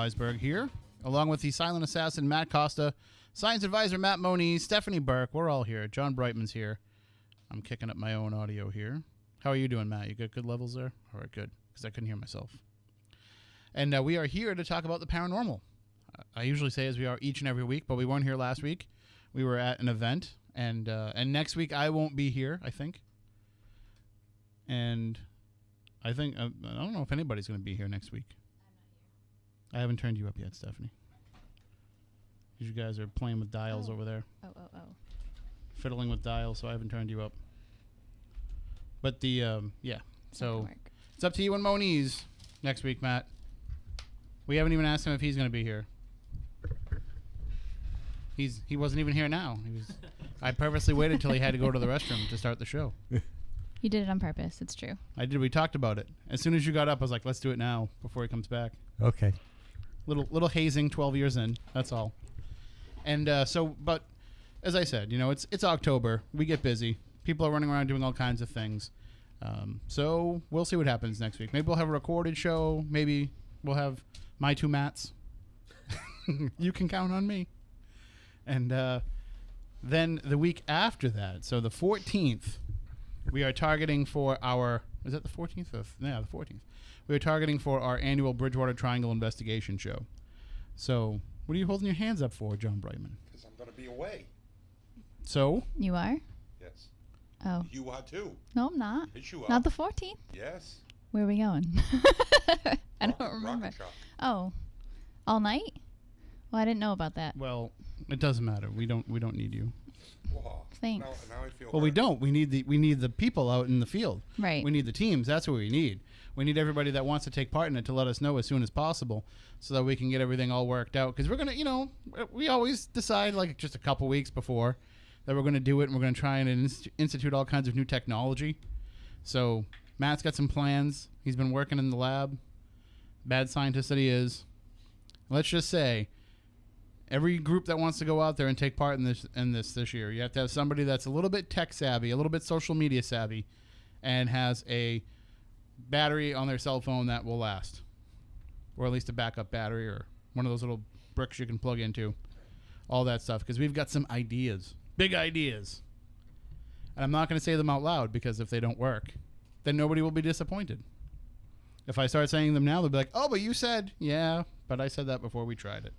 Weisberg here, along with the silent assassin Matt Costa, science advisor Matt Moniz, Stephanie Burke. We're all here. John Brightman's here. I'm kicking up my own audio here. How are you doing, Matt? You got good levels there? All right, good, because I couldn't hear myself. And we are here to talk about the paranormal. I usually say as we are each and every week, but we weren't here last week. We were at an event, and next week I won't be here, I think. And I think, I don't know if anybody's going to be here next week. I'm not here. I haven't turned you up yet, Stephanie. You guys are playing with dials over there. Oh. Fiddling with dials, so I haven't turned you up. But the, yeah. So it's up to you and Moniz next week, Matt. We haven't even asked him if he's going to be here. He wasn't even here now. I purposely waited till he had to go to the restroom to start the show. You did it on purpose. It's true. I did. We talked about it. As soon as you got up, I was like, let's do it now before he comes back. Okay. Little hazing 12 years in. That's all. And but as I said, it's October. We get busy. People are running around doing all kinds of things. So we'll see what happens next week. Maybe we'll have a recorded show. Maybe we'll have my two Matts. You can count on me. And then the week after that, so the 14th, we are targeting for our, is that the 14th? Yeah, the 14th. We are targeting for our annual Bridgewater Triangle investigation show. So what are you holding your hands up for, John Brightman? Because I'm going to be away. So? You are? Yes. Oh. You are too. No, I'm not. Yes, you are. Not the 14th? Yes. Where are we going? I don't remember. Rocket shop. Oh. All night? Well, I didn't know about that. Well, it doesn't matter. We don't need you. Whoa. Thanks. Now I feel Well, hurt. we don't. We need the people out in the field. Right. We need the teams. That's what we need. We need everybody that wants to take part in it to let us know as soon as possible so that we can get everything all worked out. Because we're going to, we always decide like just a couple weeks before that we're going to do it, and we're going to try and institute all kinds of new technology. So Matt's got some plans. He's been working in the lab. Bad scientist that he is. Let's just say every group that wants to go out there and take part in this year, you have to have somebody that's a little bit tech savvy, a little bit social media savvy, and has a battery on their cell phone that will last, or at least a backup battery, or one of those little bricks you can plug into, all that stuff, because we've got some ideas, big ideas, and I'm not going to say them out loud, because if they don't work, then nobody will be disappointed. If I start saying them now, they'll be like, oh, but you said, yeah, but I said that before we tried it.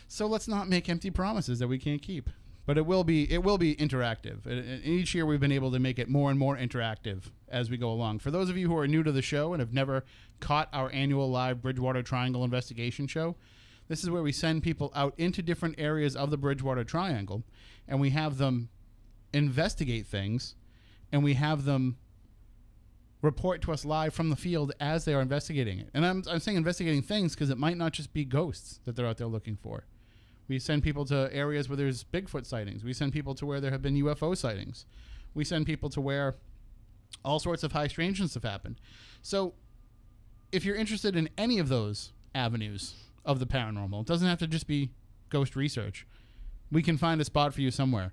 So let's not make empty promises that we can't keep. But it will be interactive. Each year we've been able to make it more and more interactive as we go along. For those of you who are new to the show and have never caught our annual live Bridgewater Triangle investigation show, this is where we send people out into different areas of the Bridgewater Triangle, and we have them investigate things, and we have them report to us live from the field as they are investigating it. And I'm saying investigating things because it might not just be ghosts that they're out there looking for. We send people to areas where there's Bigfoot sightings. We send people to where there have been UFO sightings. We send people to where all sorts of high strangeness have happened. So if you're interested in any of those avenues of the paranormal, it doesn't have to just be ghost research. We can find a spot for you somewhere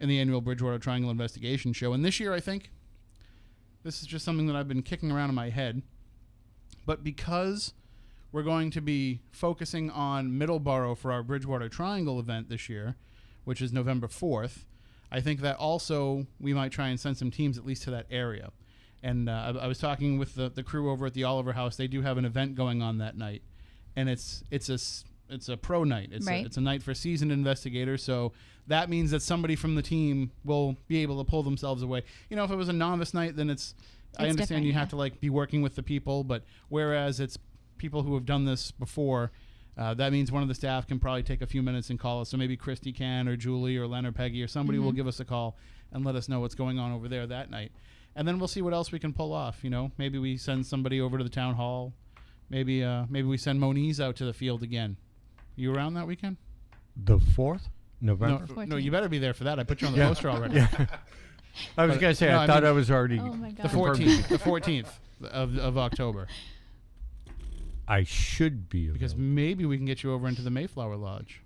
in the annual Bridgewater Triangle investigation show. And this year, I think, this is just something that I've been kicking around in my head. But because we're going to be focusing on Middleborough for our Bridgewater Triangle event this year, which is November 4th, I think that also we might try and send some teams at least to that area. And I was talking with the crew over at the Oliver House. They do have an event going on that night. And it's a pro night. It's a night for seasoned investigators. So that means that somebody from the team will be able to pull themselves away. If it was a novice night, then I understand you have to be working with the people. But whereas it's people who have done this before, that means one of the staff can probably take a few minutes and call us. So maybe Christy can, or Julie, or Len, or Peggy, or somebody will give us a call and let us know what's going on over there that night. And then we'll see what else we can pull off. Maybe we send somebody over to the town hall. Maybe we send Moniz out to the field again. You around that weekend? The 4th? November? No, you better be there for that. I put you on the poster already. Yeah. I was going to say, I thought I was already... Oh my God. The 14th of October. I should be Because available. maybe we can get you over into the Mayflower Lodge,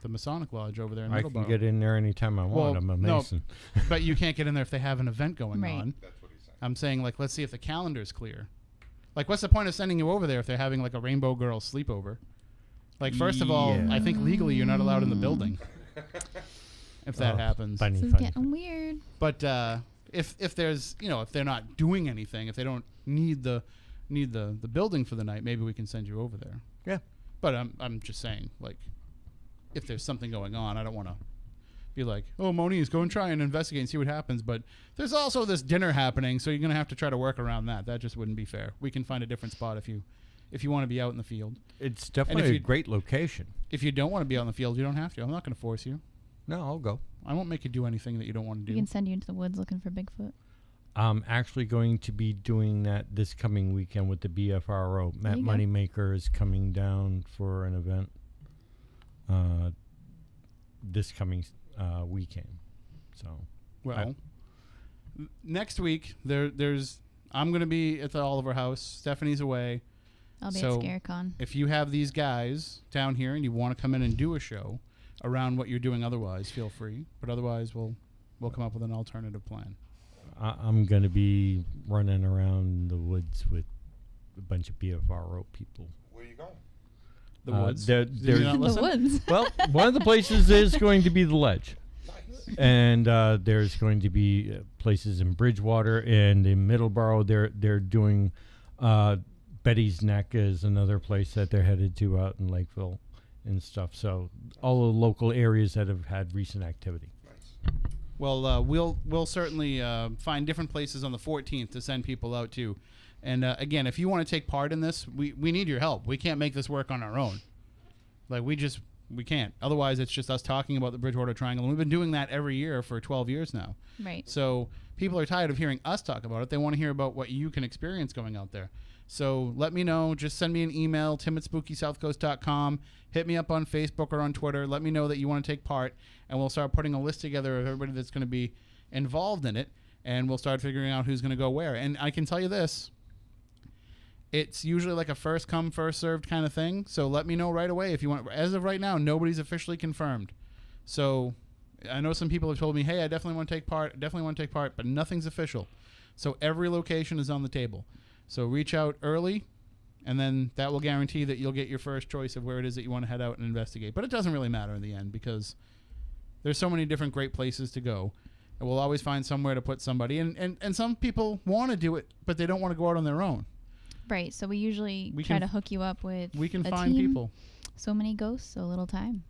the Masonic Lodge over there in I Middleborough. can get in there anytime I want. I'm a Mason. No, but you can't get in there if they have an event going Right. on. That's what he's saying. I'm saying, let's see if the calendar's clear. Like, what's the point of sending you over there if they're having like a Rainbow Girls sleepover? Like, first of all, I think legally you're not allowed in the building if that happens. This is getting weird. But if there's, if they're not doing anything, if they don't need the building for the night, maybe we can send you over there. Yeah. But I'm just saying, like, if there's something going on, I don't want to be like, oh, Moniz, go and try and investigate and see what happens. But there's also this dinner happening, so you're going to have to try to work around that. That just wouldn't be fair. We can find a different spot if you want to be out in the field. It's definitely a great location. If you don't want to be out in the field, you don't have to. I'm not going to force you. No, I'll go. I won't make you do anything that you don't want to do. We can send you into the woods looking for Bigfoot. I'm actually going to be doing that this coming weekend with the BFRO. Matt Moneymaker is coming down for an event this coming weekend. So, next week I'm going to be at the Oliver House. Stephanie's away. I'll be at ScareCon. If you have these guys down here and you want to come in and do a show around what you're doing otherwise, feel free. But otherwise, we'll come up with an alternative plan. I'm going to be running around the woods with a bunch of BFRO people. Where are you going? The woods? There's the woods. Well, one of the places is going to be the Ledge. Nice. And there's going to be places in Bridgewater and in Middleborough. They're doing Betty's Neck is another place that they're headed to out in Lakeville and stuff. So all the local areas that have had recent activity. Nice. Well, we'll certainly find different places on the 14th to send people out to. And again, if you want to take part in this, we need your help. We can't make this work on our own. Like, we can't. Otherwise, it's just us talking about the Bridgewater Triangle. And we've been doing that every year for 12 years now. Right. So people are tired of hearing us talk about it. They want to hear about what you can experience going out there. So let me know. Just send me an email, tim@spookysouthcoast.com. Hit me up on Facebook or on Twitter. Let me know that you want to take part, and we'll start putting a list together of everybody that's going to be involved in it, and we'll start figuring out who's going to go where. And I can tell you this. It's usually like a first come, first served kind of thing. So let me know right away if you want. As of right now, nobody's officially confirmed. So I know some people have told me, hey, I definitely want to take part, but nothing's official. So every location is on the table. So reach out early, and then that will guarantee that you'll get your first choice of where it is that you want to head out and investigate. But it doesn't really matter in the end because there's so many different great places to go. And we'll always find somewhere to put somebody. And some people want to do it, but they don't want to go out on their own. Right. So we usually try to hook you up with We can a find team. people. So many ghosts, so little time.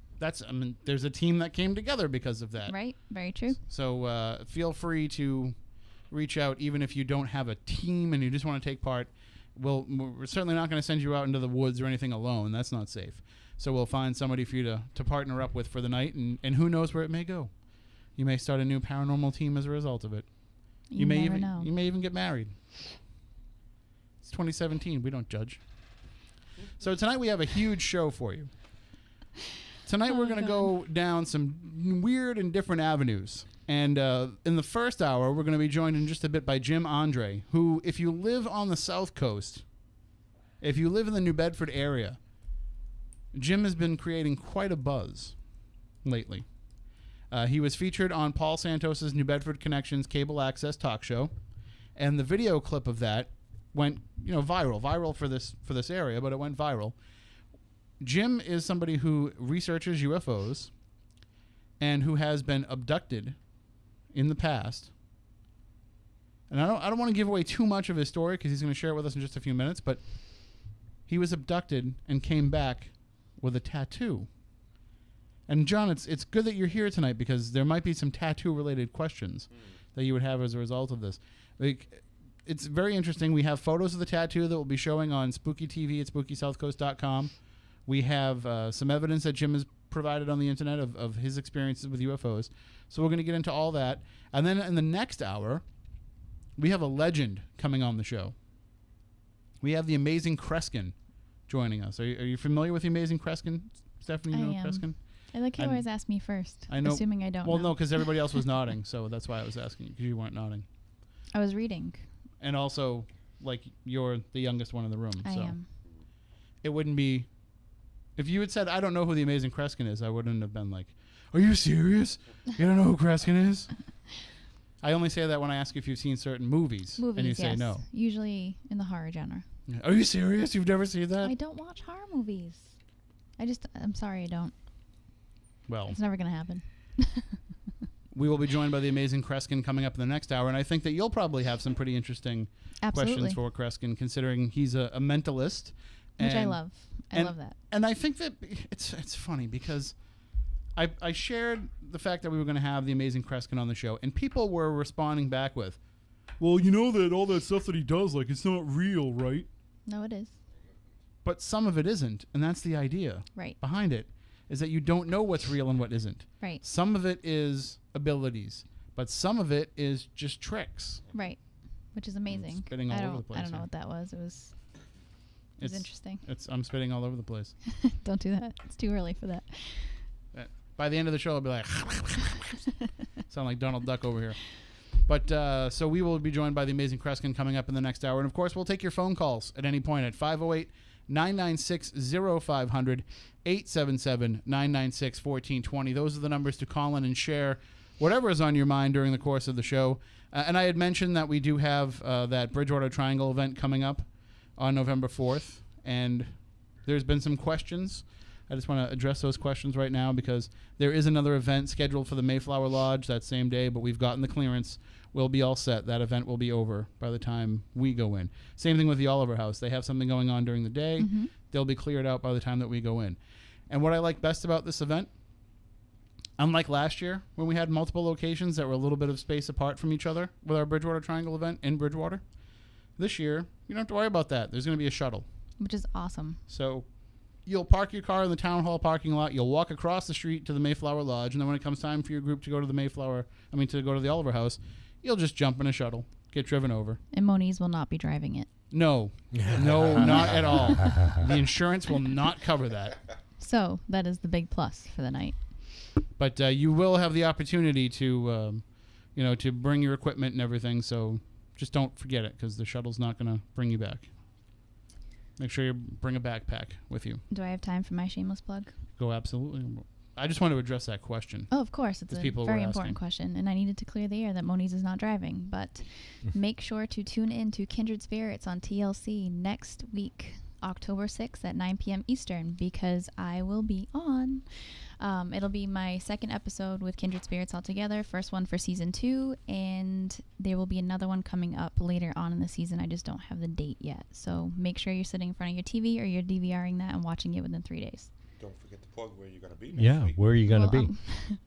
There's a team that came together because of that. Right. Very true. So feel free to reach out even if you don't have a team and you just want to take part. We're certainly not going to send you out into the woods or anything alone. That's not safe. So we'll find somebody for you to partner up with for the night, and who knows where it may go. You may start a new paranormal team as a result of it. You may never know. You may even get married. It's 2017. We don't judge. So tonight we have a huge show for you. Tonight we're going to go down some weird and different avenues. And in the first hour, we're going to be joined in just a bit by Jim Andre, who, if you live on the South Coast, if you live in the New Bedford area, Jim has been creating quite a buzz lately. He was featured on Paul Santos's New Bedford Connections cable access talk show, and the video clip of that went viral for this area, but it went viral. Jim is somebody who researches UFOs and who has been abducted in the past. And I don't want to give away too much of his story because he's going to share it with us in just a few minutes, but he was abducted and came back with a tattoo. And John, it's good that you're here tonight because there might be some tattoo-related questions that you would have as a result of this. It's very interesting. We have photos of the tattoo that will be showing on Spooky TV at SpookySouthCoast.com. We have some evidence that Jim has provided on the internet of his experiences with UFOs. So we're going to get into all that. And then in the next hour, we have a legend coming on the show. We have the Amazing Kreskin joining us. Are you familiar with the Amazing Kreskin? Stephanie, you know Kreskin? I like you always ask me first, I know, assuming I don't know. Well, no, because everybody else was nodding, so that's why I was asking you, because you weren't nodding. I was reading. And also, like, you're the youngest one in the room. I so am. It wouldn't be... If you had said, I don't know who the Amazing Kreskin is, I wouldn't have been like, are you serious? You don't know who Kreskin is? I only say that when I ask you if you've seen certain movies and you say no. Usually in the horror genre. Are you serious? You've never seen that? I don't watch horror movies. I'm sorry, I don't. Well, It's never going to happen. we will be joined by the amazing Kreskin coming up in the next hour, and I think that you'll probably have some pretty interesting Absolutely. questions for Kreskin, considering he's a mentalist. Which I and- love. I love that. And I think that it's funny because I shared the fact that we were going to have the amazing Kreskin on the show, and people were responding back with, well, you know that all that stuff that he does, like, it's not real, right? No, it is. But some of it isn't, and that's the idea Right. behind it, is that you don't know what's real and what isn't. Right. Some of it is abilities, but some of it is just tricks. Right. Which is amazing. spitting all I over don't, the place I don't know here. what that was. It was interesting. I'm spitting all over the place. Don't do that. It's too early for that. By the end of the show, I'll be like, sound like Donald Duck over here. But so we will be joined by the amazing Kreskin coming up in the next hour. And, of course, we'll take your phone calls at any point at 508-996-0500, 877-996-1420. Those are the numbers to call in and share whatever is on your mind during the course of the show. And I had mentioned that we do have that Bridgewater Triangle event coming up on November 4th. And there's been some questions. I just want to address those questions right now because there is another event scheduled for the Mayflower Lodge that same day, but we've gotten the clearance. We'll be all set. That event will be over by the time we go in. Same thing with the Oliver House. They have something going on during the day. Mm-hmm. They'll be cleared out by the time that we go in. And what I like best about this event, unlike last year when we had multiple locations that were a little bit of space apart from each other with our Bridgewater Triangle event in Bridgewater, this year you don't have to worry about that. There's going to be a shuttle. Which is awesome. So you'll park your car in the town hall parking lot. You'll walk across the street to the Mayflower Lodge, and then when it comes time for your group to go to the to go to the Oliver House, you'll just jump in a shuttle, get driven over. And Moniz will not be driving it. No, not at all. The insurance will not cover that. So that is the big plus for the night. But you will have the opportunity to, to bring your equipment and everything. So just don't forget it because the shuttle's not going to bring you back. Make sure you bring a backpack with you. Do I have time for my shameless plug? Go absolutely. I just want to address that question. Oh, of course. It's a people very were important asking. question. And I needed to clear the air that Moniz is not driving. But make sure to tune in to Kindred Spirits on TLC next week, October 6th at 9 p.m. Eastern, because I will be on. It'll be my second episode with Kindred Spirits altogether, first one for season 2, and there will be another one coming up later on in the season. I just don't have the date yet. So make sure you're sitting in front of your TV or you're DVRing that and watching it within 3 days. Don't forget to plug where you're going to be next week. Where are you going to be?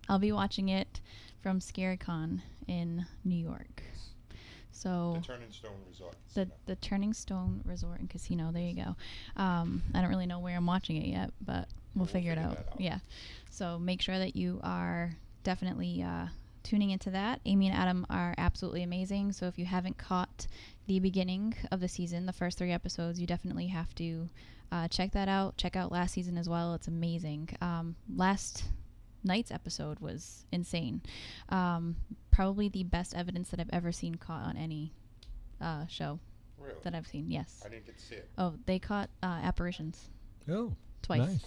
I'll be watching it from ScareCon in New York. So The Turning Stone Resort. the Turning Stone Resort and Casino. There you go. I don't really know where I'm watching it yet, but we'll figure it out. that out. Yeah. So make sure that you are definitely tuning into that. Amy and Adam are absolutely amazing. So if you haven't caught the beginning of the season, the first 3 episodes, you definitely have to check that out. Check out last season as well. It's amazing. Last night's episode was insane. Probably the best evidence that I've ever seen caught on any show Really? that I've seen. Yes. I didn't get to see it. Oh, they caught apparitions Oh, twice. nice.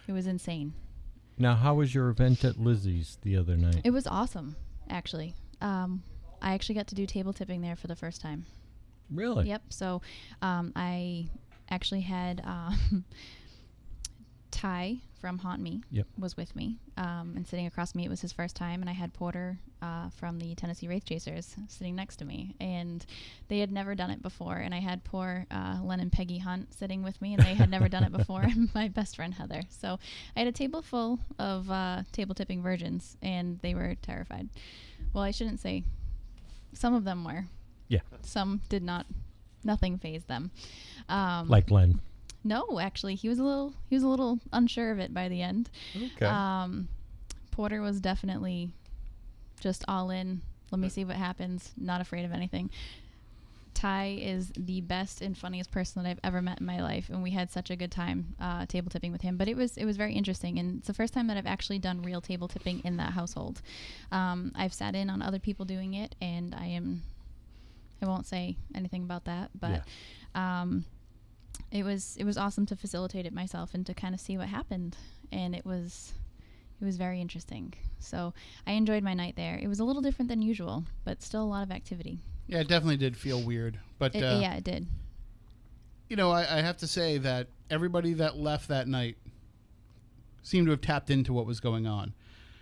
It was insane. Now, how was your event at Lizzie's the other night? It was awesome, actually. I actually got to do table tipping there for the first time. Really? Yep. So I actually had Ty from Haunt Me was with me, and sitting across from me. It was his first time, and I had Porter from the Tennessee Wraith Chasers sitting next to me, and they had never done it before. And I had poor Len and Peggy Hunt sitting with me, and they had never done it before, and my best friend Heather. So I had a table full of table tipping virgins, and they were terrified. Well, I shouldn't say. Some of them were. Yeah. Some did not. Nothing fazed them. Like Len. No, actually, he was a little unsure of it by the end. Okay. Porter was definitely just all in. Let me see what happens. Not afraid of anything. Ty is the best and funniest person that I've ever met in my life, and we had such a good time table tipping with him. But it was very interesting, and it's the first time that I've actually done real table tipping in that household. I've sat in on other people doing it, and I won't say anything about that, but it was awesome to facilitate it myself and to kind of see what happened, and it was very interesting. So I enjoyed my night there. It was a little different than usual, but still a lot of activity. Yeah, it definitely did feel weird. But Yeah, it did. you know, I have to say that everybody that left that night seemed to have tapped into what was going on.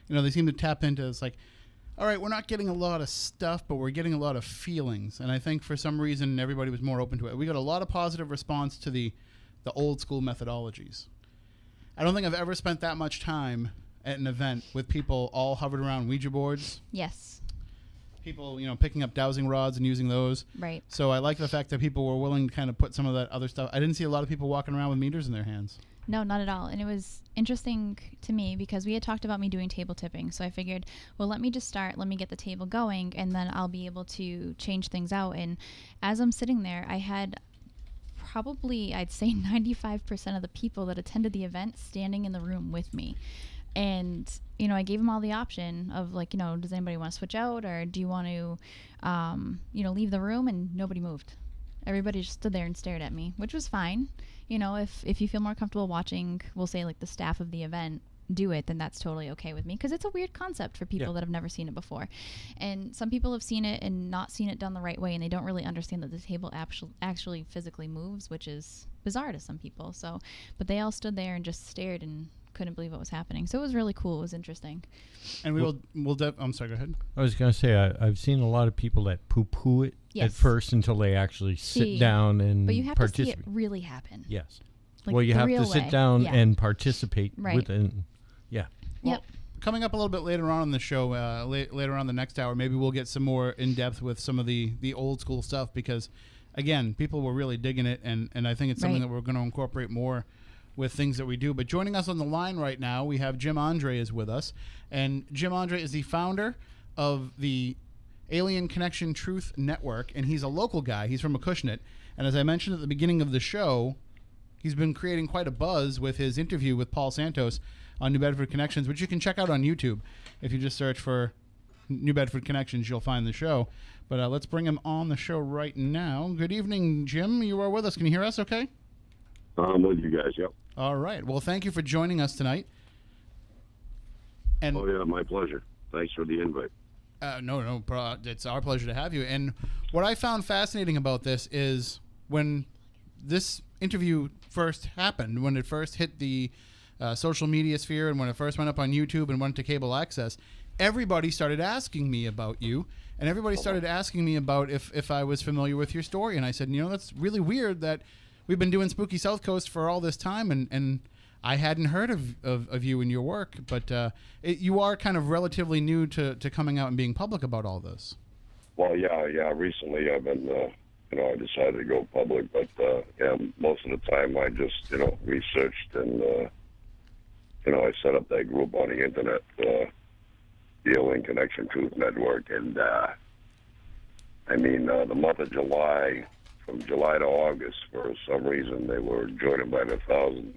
You know, they seemed to tap into, it's like, all right, we're not getting a lot of stuff, but we're getting a lot of feelings. And I think for some reason, everybody was more open to it. We got a lot of positive response to the old school methodologies. I don't think I've ever spent that much time at an event with people all hovered around Ouija boards. Yes. People, you know, picking up dowsing rods and using those. Right. So I like the fact that people were willing to kind of put some of that other stuff. I didn't see a lot of people walking around with meters in their hands. No, not at all. And it was interesting to me because we had talked about me doing table tipping. So I figured, well, let me just start. Let me get the table going, and then I'll be able to change things out. And as I'm sitting there, I had probably, I'd say 95% of the people that attended the event standing in the room with me. And, you know, I gave them all the option of, like, you know, does anybody want to switch out, or do you want to, you know, leave the room? And nobody moved. Everybody just stood there and stared at me, which was fine. You know, if you feel more comfortable watching, we'll say, like, the staff of the event do it, then that's totally okay with me, because it's a weird concept for people that have never seen it before. And some people have seen it and not seen it done the right way, and they don't really understand that the table actually physically moves, which is bizarre to some people. So, but they all stood there and just stared and couldn't believe what was happening. So it was really cool. It was interesting. And I'm sorry, go ahead. I was going to say, I've seen a lot of people that poo-poo it at first until they actually sit down and participate. But you have to see it really happen. Yes. Like, well, you have to sit down and participate with it. Yeah. Well, coming up a little bit later on in the show, later on the next hour, maybe we'll get some more in-depth with some of the old school stuff, because, again, people were really digging it, and I think it's something that we're going to incorporate more with things that we do. But joining us on the line right now, we have Jim Andre is with us. And Jim Andre is the founder of the Alien Connection Truth Network, and he's a local guy. He's from Acushnet. And as I mentioned at the beginning of the show, he's been creating quite a buzz with his interview with Paul Santos on New Bedford Connections, which you can check out on YouTube. If you just search for New Bedford Connections, you'll find the show. But let's bring him on the show right now. Good evening, Jim. You are with us. Can you hear us okay? I'm with you guys, yep. All right. Well, thank you for joining us tonight. And oh, yeah, my pleasure. Thanks for the invite. No, it's our pleasure to have you. And what I found fascinating about this is when this interview first happened, when it first hit the social media sphere, and when it first went up on YouTube and went to cable access, everybody started asking me about you, and everybody started asking me about if I was familiar with your story. And I said, you know, that's really weird that we've been doing Spooky South Coast for all this time, and I hadn't heard of you and your work, but you are kind of relatively new to coming out and being public about all this. Well, yeah. Recently, I've been, I decided to go public, but most of the time I just, researched and, I set up that group on the internet, the Alien Connection Truth Network, and the month of July. From July to August, for some reason, they were joining by the thousands.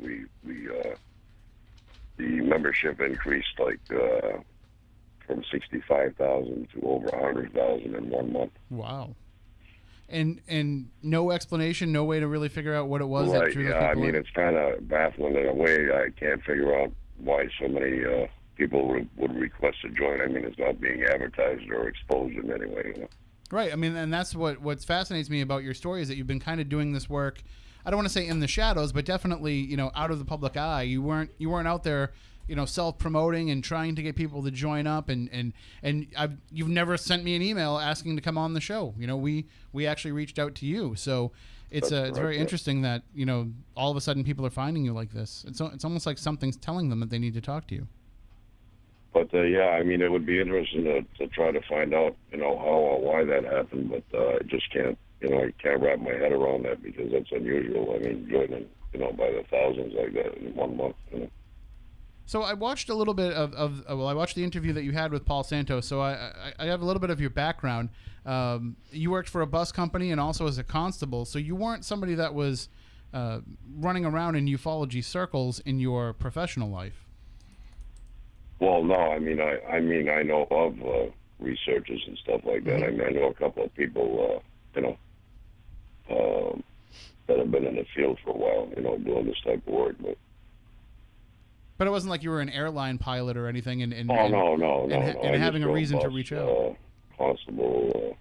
The membership increased from 65,000 to over 100,000 in 1 month. Wow! And no explanation, no way to really figure out what it was. Right? Yeah, it's kind of baffling in a way. I can't figure out why so many people would request to join. It's not being advertised or exposed in any way. Right. And that's what fascinates me about your story, is that you've been kind of doing this work. I don't want to say in the shadows, but definitely, out of the public eye. You weren't out there, self-promoting and trying to get people to join up. And you've never sent me an email asking to come on the show. We actually reached out to you. So it's very interesting that, all of a sudden people are finding you like this. It's almost like something's telling them that they need to talk to you. But, it would be interesting to try to find out, how or why that happened. But I just can't, I can't wrap my head around that, because that's unusual. Joining, by the thousands like that in 1 month. So I watched a little bit I watched the interview that you had with Paul Santos. So I have a little bit of your background. You worked for a bus company and also as a constable. So you weren't somebody that was running around in ufology circles in your professional life. Well, no, I know of researchers and stuff like that. Mm-hmm. I know a couple of people, that have been in the field for a while, doing this type of work. But it wasn't like you were an airline pilot or anything, no. And having a reason to reach out. Constable,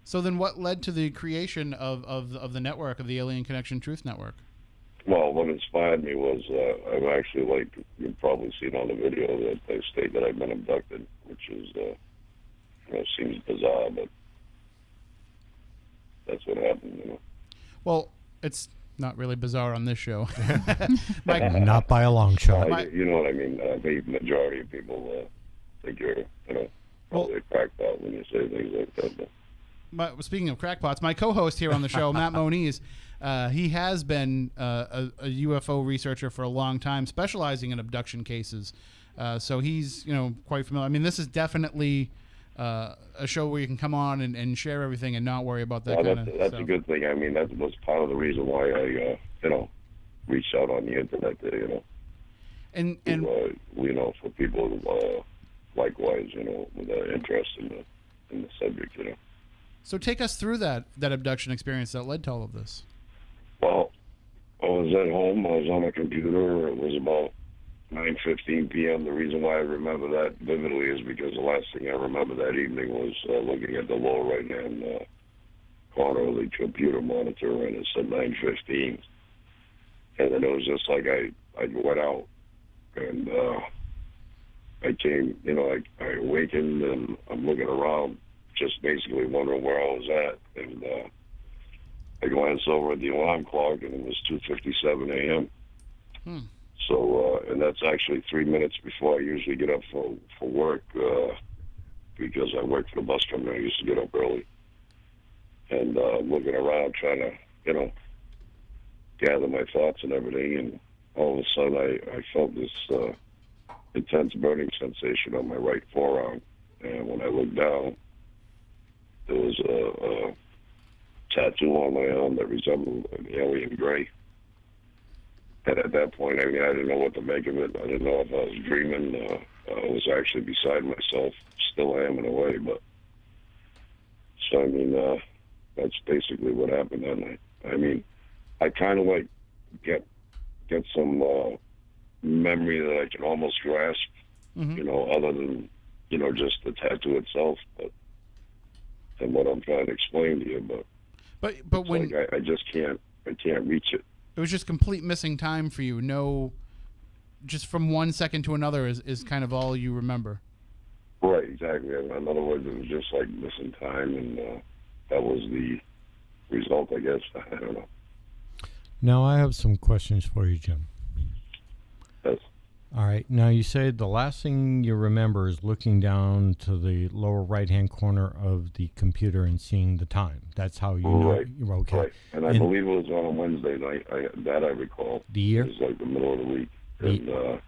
So then what led to the creation of the network, of the Alien Connection Truth Network? Well, what inspired me was I've actually, like, you've probably seen on the video that they state that I've been abducted, which is, seems bizarre, but that's what happened. Well, it's not really bizarre on this show. Not by a long shot. You know what I mean? The majority of people think you're, probably a crackpot when you say things like that. But. Speaking of crackpots, my co-host here on the show, Matt Moniz, he has been a UFO researcher for a long time, specializing in abduction cases. So he's, quite familiar. I mean, this is definitely a show where you can come on and share everything and not worry about that kind of stuff. That's a good thing. I mean, that was part of the reason why I, reached out on the internet there, And for people who, likewise, with interest in the subject, So take us through that abduction experience that led to all of this. Well, I was at home. I was on my computer. It was about 9:15 p.m. The reason why I remember that vividly is because the last thing I remember that evening was looking at the lower right-hand corner of the computer monitor, and it said 9:15. And then it was just like I went out, and I came, I awakened, and I'm looking around, just basically wondering where I was at, and I glanced over at the alarm clock, and it was 2:57 a.m. So, and that's actually 3 minutes before I usually get up for work, because I work for the bus company. I used to get up early, and looking around, trying to, gather my thoughts and everything, and all of a sudden I felt this intense burning sensation on my right forearm, and when I looked down, there was a tattoo on my arm that resembled an alien gray. And at that point, I didn't know what to make of it. I didn't know if I was dreaming. I was actually beside myself. Still am in a way, but so that's basically what happened that night. I kind of like get some memory that I can almost grasp, other than just the tattoo itself, but. And what I'm trying to explain to you, but when I just can't reach it. It was just complete missing time for you. No, just from 1 second to another is kind of all you remember. Right, exactly. In other words, it was just like missing time, and that was the result, I guess. I don't know. Now I have some questions for you, Jim. Yes. All right. Now you said the last thing you remember is looking down to the lower right-hand corner of the computer and seeing the time. That's how you know you're okay. Right. And I believe it was on a Wednesday night. I recall. The year? It was like the middle of the week. And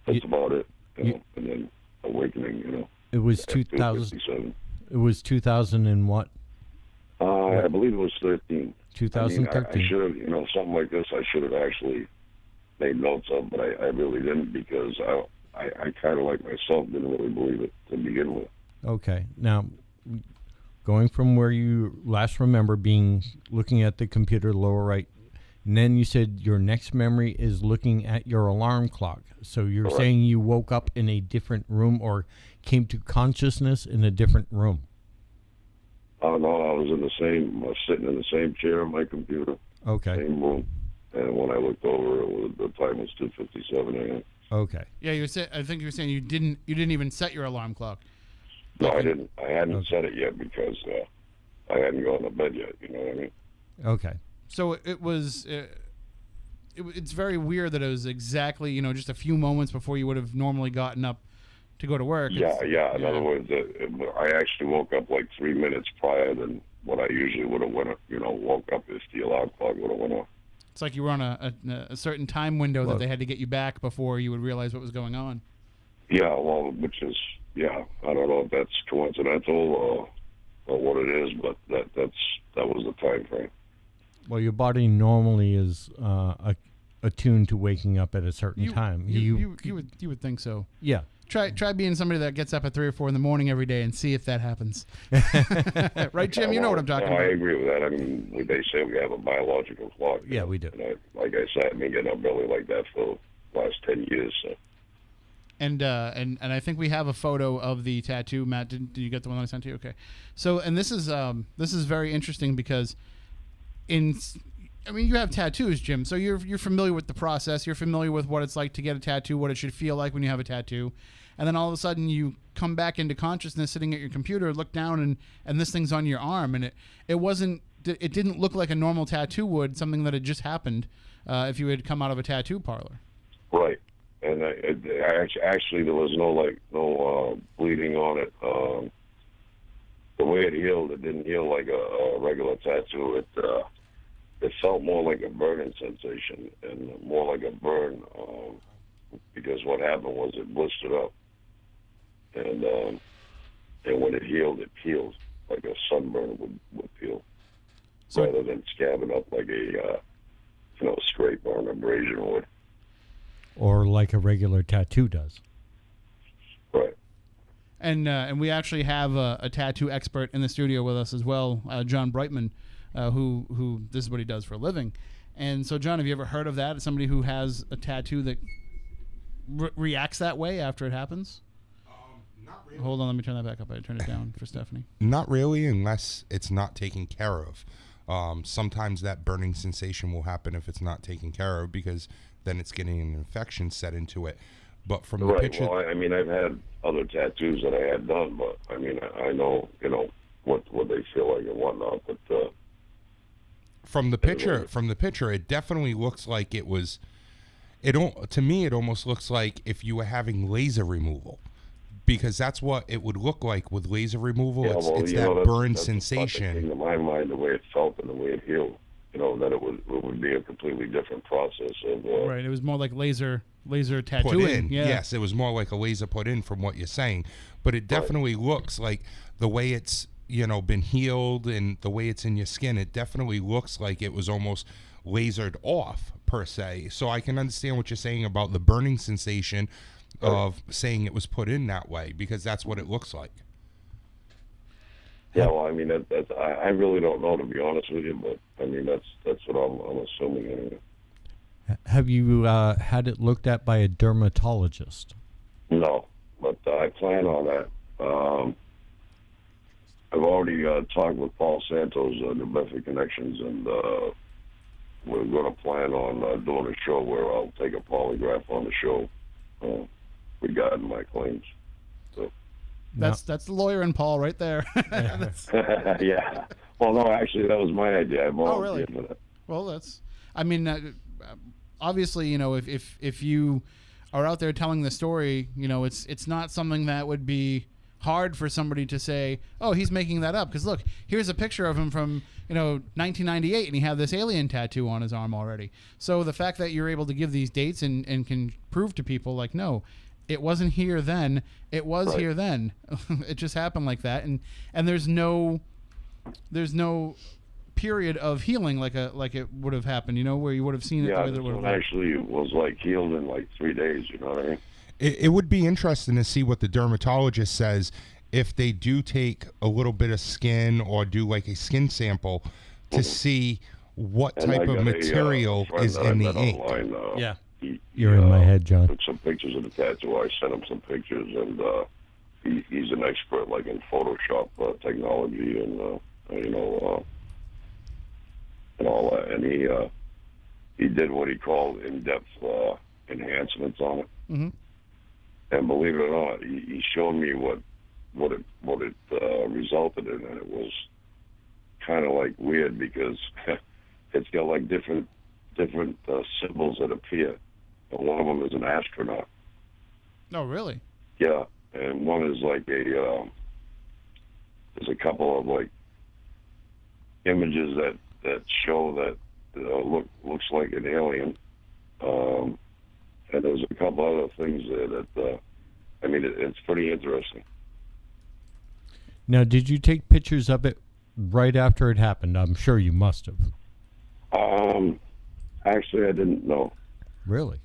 that's about it. And then awakening, It was 2000. It was 2000 and what? I believe it was 13. 2013. I should have, something like this, I should have actually made notes of, but I really didn't, because I kind of like myself didn't really believe it to begin with. Okay. Now, going from where you last remember looking at the computer lower right, and then you said your next memory is looking at your alarm clock. So you're Correct. saying you woke up in a different room or came to consciousness in a different room? Oh, no, I was sitting in the same chair on my computer. Okay. Same room. And when I looked over, the time was 2:57 a.m. Okay. Yeah, I think you were saying you didn't even set your alarm clock. No, I didn't. I hadn't set it yet because I hadn't gone to bed yet. You know what I mean? Okay. So it was. It's very weird that it was exactly just a few moments before you would have normally gotten up to go to work. Yeah. In other words, I actually woke up like 3 minutes prior than what I usually would have woke up if the alarm clock would have went off. It's like you were on a certain time window that they had to get you back before you would realize what was going on. Yeah, well, which is, I don't know if that's coincidental or what it is, but that was the time frame. Well, your body normally is attuned to waking up at a certain time. You would think so. Yeah. Try being somebody that gets up at 3 or 4 in the morning every day and see if that happens. Right, Jim? You know what I'm talking about. I agree with that. I mean, they say we have a biological clock. Yeah, we do. And like I said, I've been getting up early like that for the last 10 years. So. And I think we have a photo of the tattoo. Matt, did you get the one I sent to you? Okay. So, and this is very interesting because you have tattoos, Jim. So you're familiar with the process. You're familiar with what it's like to get a tattoo, what it should feel like when you have a tattoo. And then all of a sudden you come back into consciousness sitting at your computer, look down, and this thing's on your arm. And it didn't look like a normal tattoo would, something that had just happened if you had come out of a tattoo parlor. Right. And actually, there was no bleeding on it. The way it healed, it didn't heal like a regular tattoo. It felt more like a burning sensation and more like a burn, because what happened was it blistered up, and when it healed like a sunburn would feel, rather than scabbing up like a scrape or an abrasion would. Or like a regular tattoo does. Right. And we actually have a tattoo expert in the studio with us as well, John Brightman, who this is what he does for a living. And so, John, have you ever heard of that? Somebody who has a tattoo that reacts that way after it happens? Not really. Hold on, let me turn that back up. I turned it down for Stephanie. Not really, unless it's not taken care of. Sometimes that burning sensation will happen if it's not taken care of, because then it's getting an infection set into it. But from the picture... Well, I've had other tattoos that I had done, but I know, what they feel like and whatnot. But from the picture, it definitely looks like it was. To me, it almost looks like if you were having laser removal, because that's what it would look like with laser removal. Yeah, it's that burn sensation. In my mind, the way it felt and the way it healed, that it would be a completely different process of. Right, it was more like laser tattooing. Put in. Yeah. Yes, it was more like a laser put in from what you're saying, but it definitely looks like the way it's been healed and the way it's in your skin. It definitely looks like it was almost lasered off per se. So I can understand what you're saying about the burning sensation of saying it was put in that way, because that's what it looks like. Yeah, well, I really don't know, to be honest with you, but that's what I'm assuming anyway. Have you had it looked at by a dermatologist? No, but I plan on that. I've already talked with Paul Santos, New Bedford Connections, and we're going to plan on doing a show where I'll take a polygraph on the show regarding my claims. So. That's the lawyer and Paul right there. Yeah. Well, no, actually, that was my idea. I volunteered for that. Well, obviously, if you are out there telling the story, it's not something that would be hard for somebody to say, oh, he's making that up. Because look, here's a picture of him from 1998, and he had this alien tattoo on his arm already. So the fact that you're able to give these dates and can prove to people, like, no, it wasn't here then, it was here then. It just happened like that, and there's no period of healing like it would have happened, where you would have seen it the way that it would have. Actually was like healed in like 3 days. You know what I mean? It would be interesting to see what the dermatologist says if they do take a little bit of skin or do like a skin sample to see what type of material is in the ink. Yeah. You're in my head, John. Took some pictures of the tattoo. I sent him some pictures, and he's an expert, like in Photoshop technology and and all that. And he did what he called in-depth enhancements on it. Mm-hmm. And believe it or not, he showed me what it resulted in, and it was kind of like weird because it's got like different symbols that appear. And one of them is an astronaut. Oh, really? Yeah, and one is like there's a couple of like images that show that looks like an alien. And there's a couple other things there that, it's pretty interesting. Now, did you take pictures of it right after it happened? I'm sure you must have. Actually, I didn't know. Really?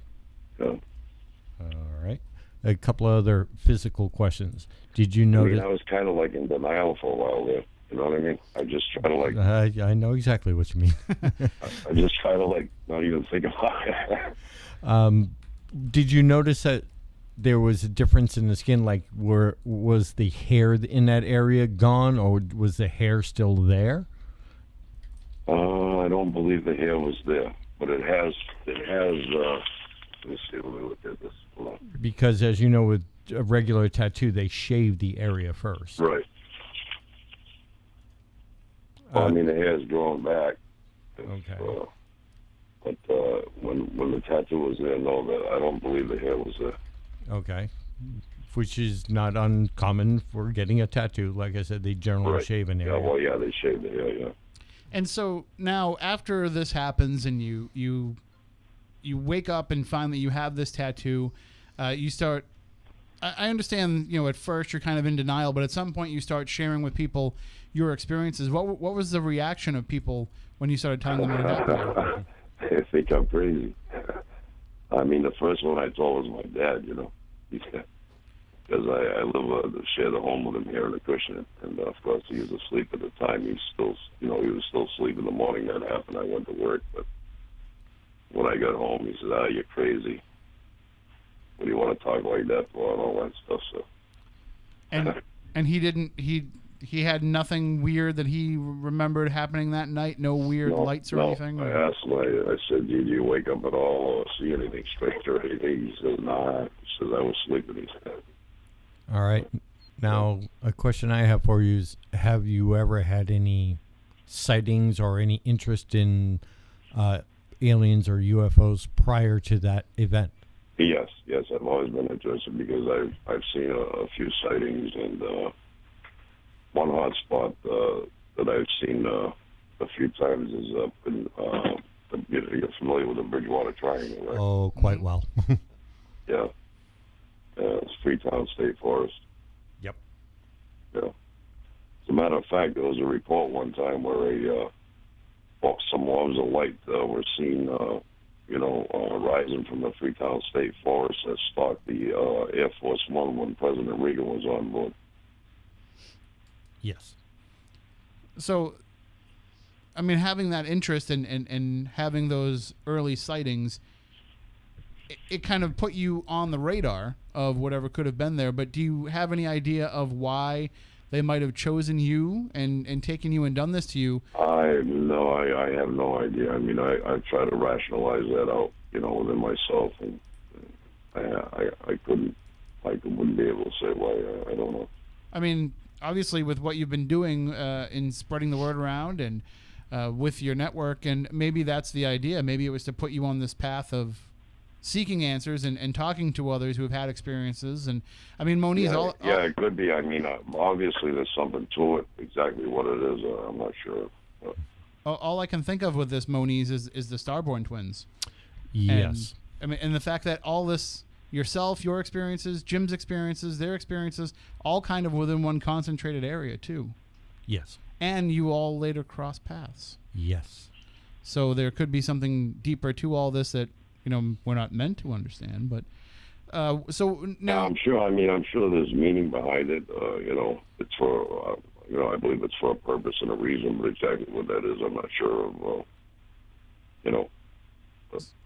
Yeah. All right. A couple of other physical questions. Did you notice? I was kind of like in denial for a while there. You know what I mean? I just try to like... I know exactly what you mean. I just try to like not even think about it. Did you notice that there was a difference in the skin? Like, was the hair in that area gone, or was the hair still there? I don't believe the hair was there, but it has. Let me see. Let me look at this. Hold on. Because, as you know, with a regular tattoo, they shave the area first. Right. Well, I mean, the hair's grown back. Okay. But when the tattoo was there, no, I don't believe the hair was there. Okay. Which is not uncommon for getting a tattoo. Like I said, they generally shave an area. Yeah, well, yeah, they shave the hair, yeah. And so now, after this happens, and you wake up and find that you have this tattoo, you start. I understand, at first you're kind of in denial, but at some point you start sharing with people your experiences. What was the reaction of people when you started telling them what had happened? They think I'm crazy. I mean, the first one I told was my dad, because I share the home with him here in Acushnet, and of course he was asleep at the time. He was still asleep in the morning that happened. I went to work, but when I got home, he said, "You're crazy. What do you want to talk like that for?" and all that stuff. So, and he had nothing weird that he remembered happening that night. No weird lights or anything. I asked him. I said, "Did you wake up at all or see anything strange or anything?" He said, "Nah." He says, "I was sleeping." He said. All right. Now, a question I have for you is, have you ever had any sightings or any interest in aliens or UFOs prior to that event? Yes. I've always been interested because I've seen a few sightings, and one hot spot that I've seen a few times is up in, you're familiar with the Bridgewater Triangle, right? Oh, quite well. Yeah. It's Freetown State Forest. Yep. Yeah. As a matter of fact, there was a report one time where some orbs of light were seen, rising from the Freetown State Forest that stalked the Air Force One when President Reagan was on board. Yes. So, I mean, having that interest and having those early sightings, it kind of put you on the radar of whatever could have been there. But do you have any idea of why they might have chosen you and taken you and done this to you? I have no idea. I mean, I try to rationalize that out, within myself, and I wouldn't be able to say why. I don't know. I mean, obviously, with what you've been doing in spreading the word around and with your network, and maybe that's the idea. Maybe it was to put you on this path of seeking answers and talking to others who have had experiences. And I mean, Moniz, it could be. I mean, obviously there's something to it. Exactly what it is, I'm not sure. All I can think of with this, Moniz, is the Starborn twins. Yes. And the fact that all this, yourself, your experiences, Jim's experiences, their experiences, all kind of within one concentrated area too. Yes. And you all later cross paths. Yes. So there could be something deeper to all this that we're not meant to understand. But so now, I'm sure. I mean, I'm sure there's meaning behind it. It's for I believe it's for a purpose and a reason, but exactly what that is, I'm not sure of.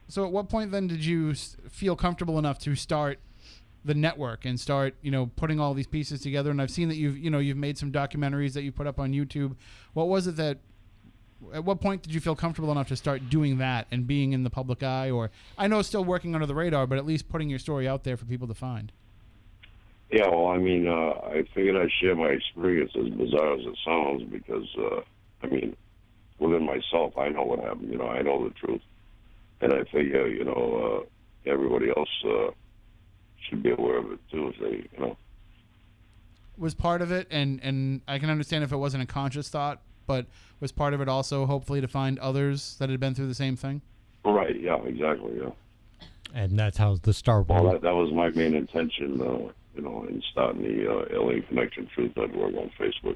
So at what point then did you feel comfortable enough to start the network and start, putting all these pieces together? And I've seen that you've made some documentaries that you put up on YouTube. What was it that, at what point did you feel comfortable enough to start doing that and being in the public eye? Or I know it's still working under the radar, but at least putting your story out there for people to find. Yeah, well, I mean, I figured I'd share my experience, as bizarre as it sounds, because, within myself, I know what happened. I know the truth. And I figure, everybody else should be aware of it, too, if they, Was part of it, and I can understand if it wasn't a conscious thought, but was part of it also hopefully to find others that had been through the same thing? Right, yeah, exactly, yeah. And that's how the Starborn... Well, that was my main intention, in starting the Alien Connection Truth Network on Facebook.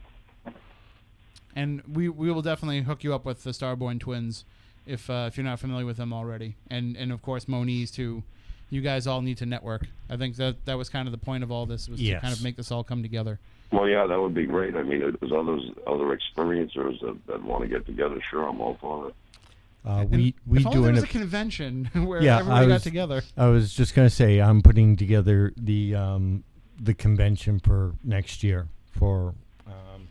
And we will definitely hook you up with the Starborn twins if you're not familiar with them already. And of course, Moniz, too. You guys all need to network. I think that was kind of the point of all this, was to kind of make this all come together. Well, yeah, that would be great. I mean, if there's other experiencers that want to get together, sure, I'm all for it. We if only do there an was a convention where Yeah, everybody got together. I was just going to say I'm putting together the convention for next year for.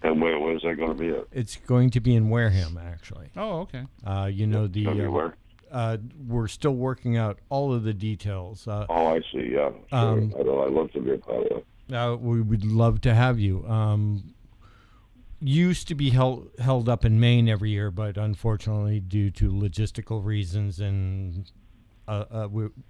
And where's that going to be at? It's going to be in Wareham, actually. Oh, okay. You know It's gonna be where? we're still working out all of the details. Oh, I see. Yeah, sure. I'd love to be a part of that. We would love to have you. Used to be held up in Maine every year, but unfortunately, due to logistical reasons, and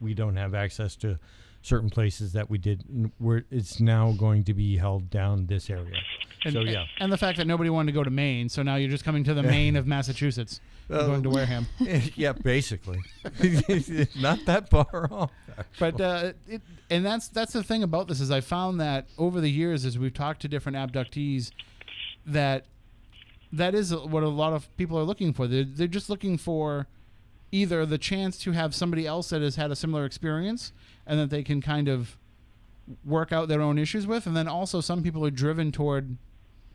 we don't have access to certain places that we did. It's now going to be held down this area. And, So yeah, and the fact that nobody wanted to go to Maine, so now you're just coming to the Maine of Massachusetts. You're going to Wareham. yeah, basically, not that far off. But and that's the thing about this is I found that over the years as we've talked to different abductees, that is what a lot of people are looking for. They're just looking for either the chance to have somebody else that has had a similar experience and that they can kind of work out their own issues with, and then also some people are driven toward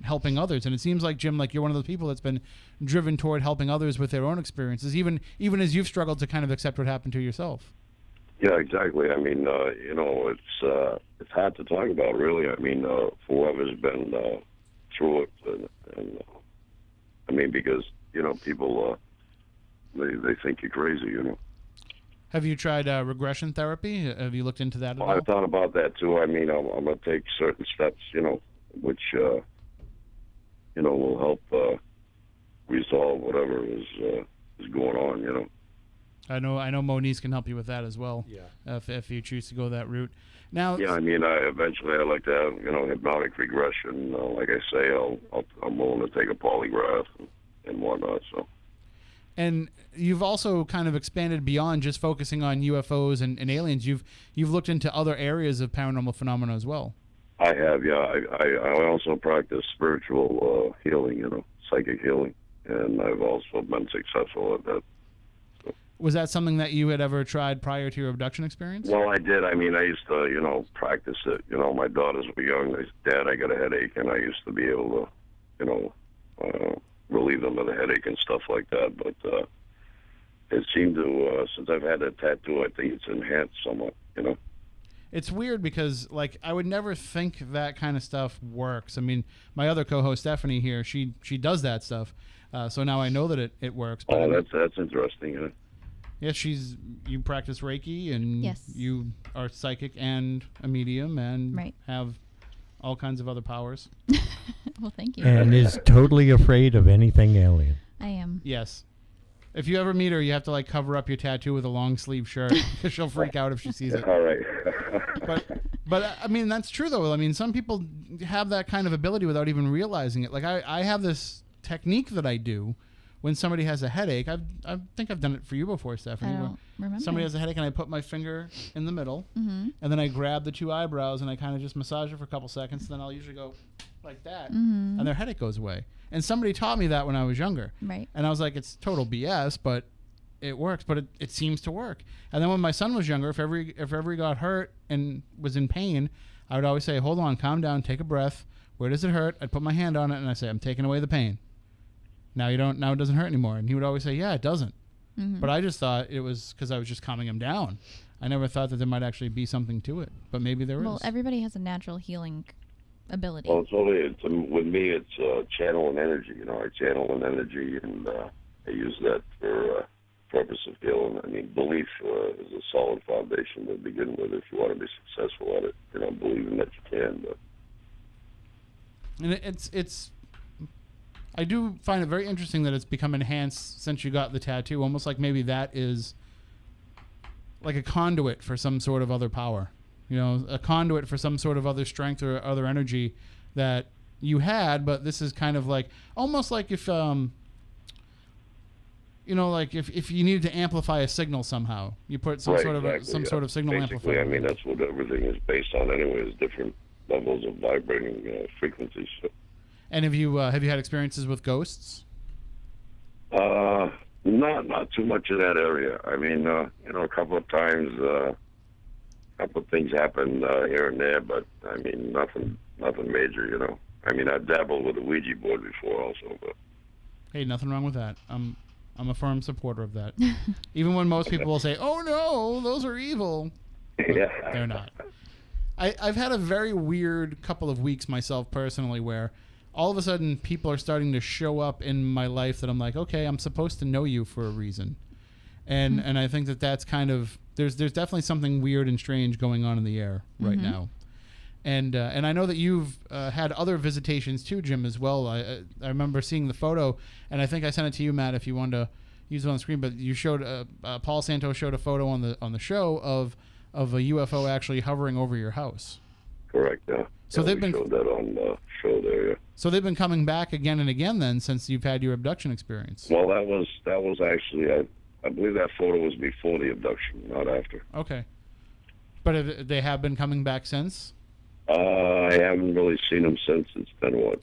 helping others. And it seems like, Jim, like you're one of the people that's been driven toward helping others with their own experiences, even as you've struggled to kind of accept what happened to yourself. Yeah, exactly. I mean, it's hard to talk about, really. I mean, for whoever's been through it, and I mean, because people they think you're crazy, Have you tried regression therapy? Have you looked into that at all? I thought about that too. I mean, I'm going to take certain steps, which will help resolve whatever is going on, I know Moniz can help you with that as well. Yeah. If you choose to go that route. Now. Yeah, I mean, eventually I'd like to have hypnotic regression. Like I say, I'm willing to take a polygraph and whatnot. So. And you've also kind of expanded beyond just focusing on UFOs and aliens. You've looked into other areas of paranormal phenomena as well. I have, yeah. I also practice spiritual healing, psychic healing, and I've also been successful at that. So. Was that something that you had ever tried prior to your abduction experience? Well, I did. I mean, I used to, practice it. My daughters were young. They said, Dad, I got a headache, and I used to be able to, relieve them of the headache and stuff like that. But it seemed to, since I've had that tattoo, I think it's enhanced somewhat, It's weird because, like, I would never think that kind of stuff works. I mean, my other co-host, Stephanie, here, she does that stuff. So now I know that it works. But that's interesting, Yeah, you practice Reiki, and Yes. you are psychic and a medium and Right. have all kinds of other powers. Well, thank you. And is totally afraid of anything alien. I am. Yes. If you ever meet her, you have to, like, cover up your tattoo with a long sleeve shirt because she'll freak out if she sees it. All right. But I mean, that's true, though. I mean, some people have that kind of ability without even realizing it. Like, I have this technique that I do when somebody has a headache. I think I've done it for you before, Stephanie. I where don't remember. Somebody has a headache, and I put my finger in the middle, and then I grab the two eyebrows, and I kind of just massage it for a couple seconds. Then I'll usually go like that, and their headache goes away. And somebody taught me that when I was younger. Right. And I was like, it's total BS, but it works. But it seems to work. And then when my son was younger, if ever he got hurt and was in pain, I would always say, hold on, calm down, take a breath. Where does it hurt? I'd put my hand on it, and I say, I'm taking away the pain. Now it doesn't hurt anymore. And he would always say, yeah, it doesn't. But I just thought it was because I was just calming him down. I never thought that there might actually be something to it, but maybe there is. Well, everybody has a natural healing ability. Well, with me, it's channeling energy. I channel an energy, and I use that for purpose of healing. I mean, belief is a solid foundation to begin with if you want to be successful at it. Believing that you can. But. And it's. I do find it very interesting that it's become enhanced since you got the tattoo. Almost like maybe that is like a conduit for some sort of other power. A conduit for some sort of other strength or other energy that you had, but this is kind of like almost like if if you needed to amplify a signal somehow, you put some sort of signal Basically, amplifier. I mean, that's what everything is based on anyway, is different levels of vibrating frequencies. So. And have you had experiences with ghosts? Not too much in that area. I mean, a couple of times, a couple of things happen here and there, but I mean, nothing major. I mean, I've dabbled with a Ouija board before, also. But Hey, nothing wrong with that. I'm a firm supporter of that. Even when most people will say, "Oh no, those are evil," Yeah. they're not. I've had a very weird couple of weeks myself personally, where all of a sudden people are starting to show up in my life that I'm like, okay, I'm supposed to know you for a reason, and I think that's kind of there's definitely something weird and strange going on in the air right now. And I know that you've had other visitations too, Jim, as well. I remember seeing the photo, and I think I sent it to you, Matt, if you wanted to use it on the screen. But you showed Paul Santos showed a photo on the show of a UFO actually hovering over your house. Correct. Yeah. So they've been showed that on the show there. Yeah. So they've been coming back again and again then since you've had your abduction experience. Well, that was actually I believe that photo was before the abduction, not after. Okay, but they have been coming back since. I haven't really seen them since. It's been about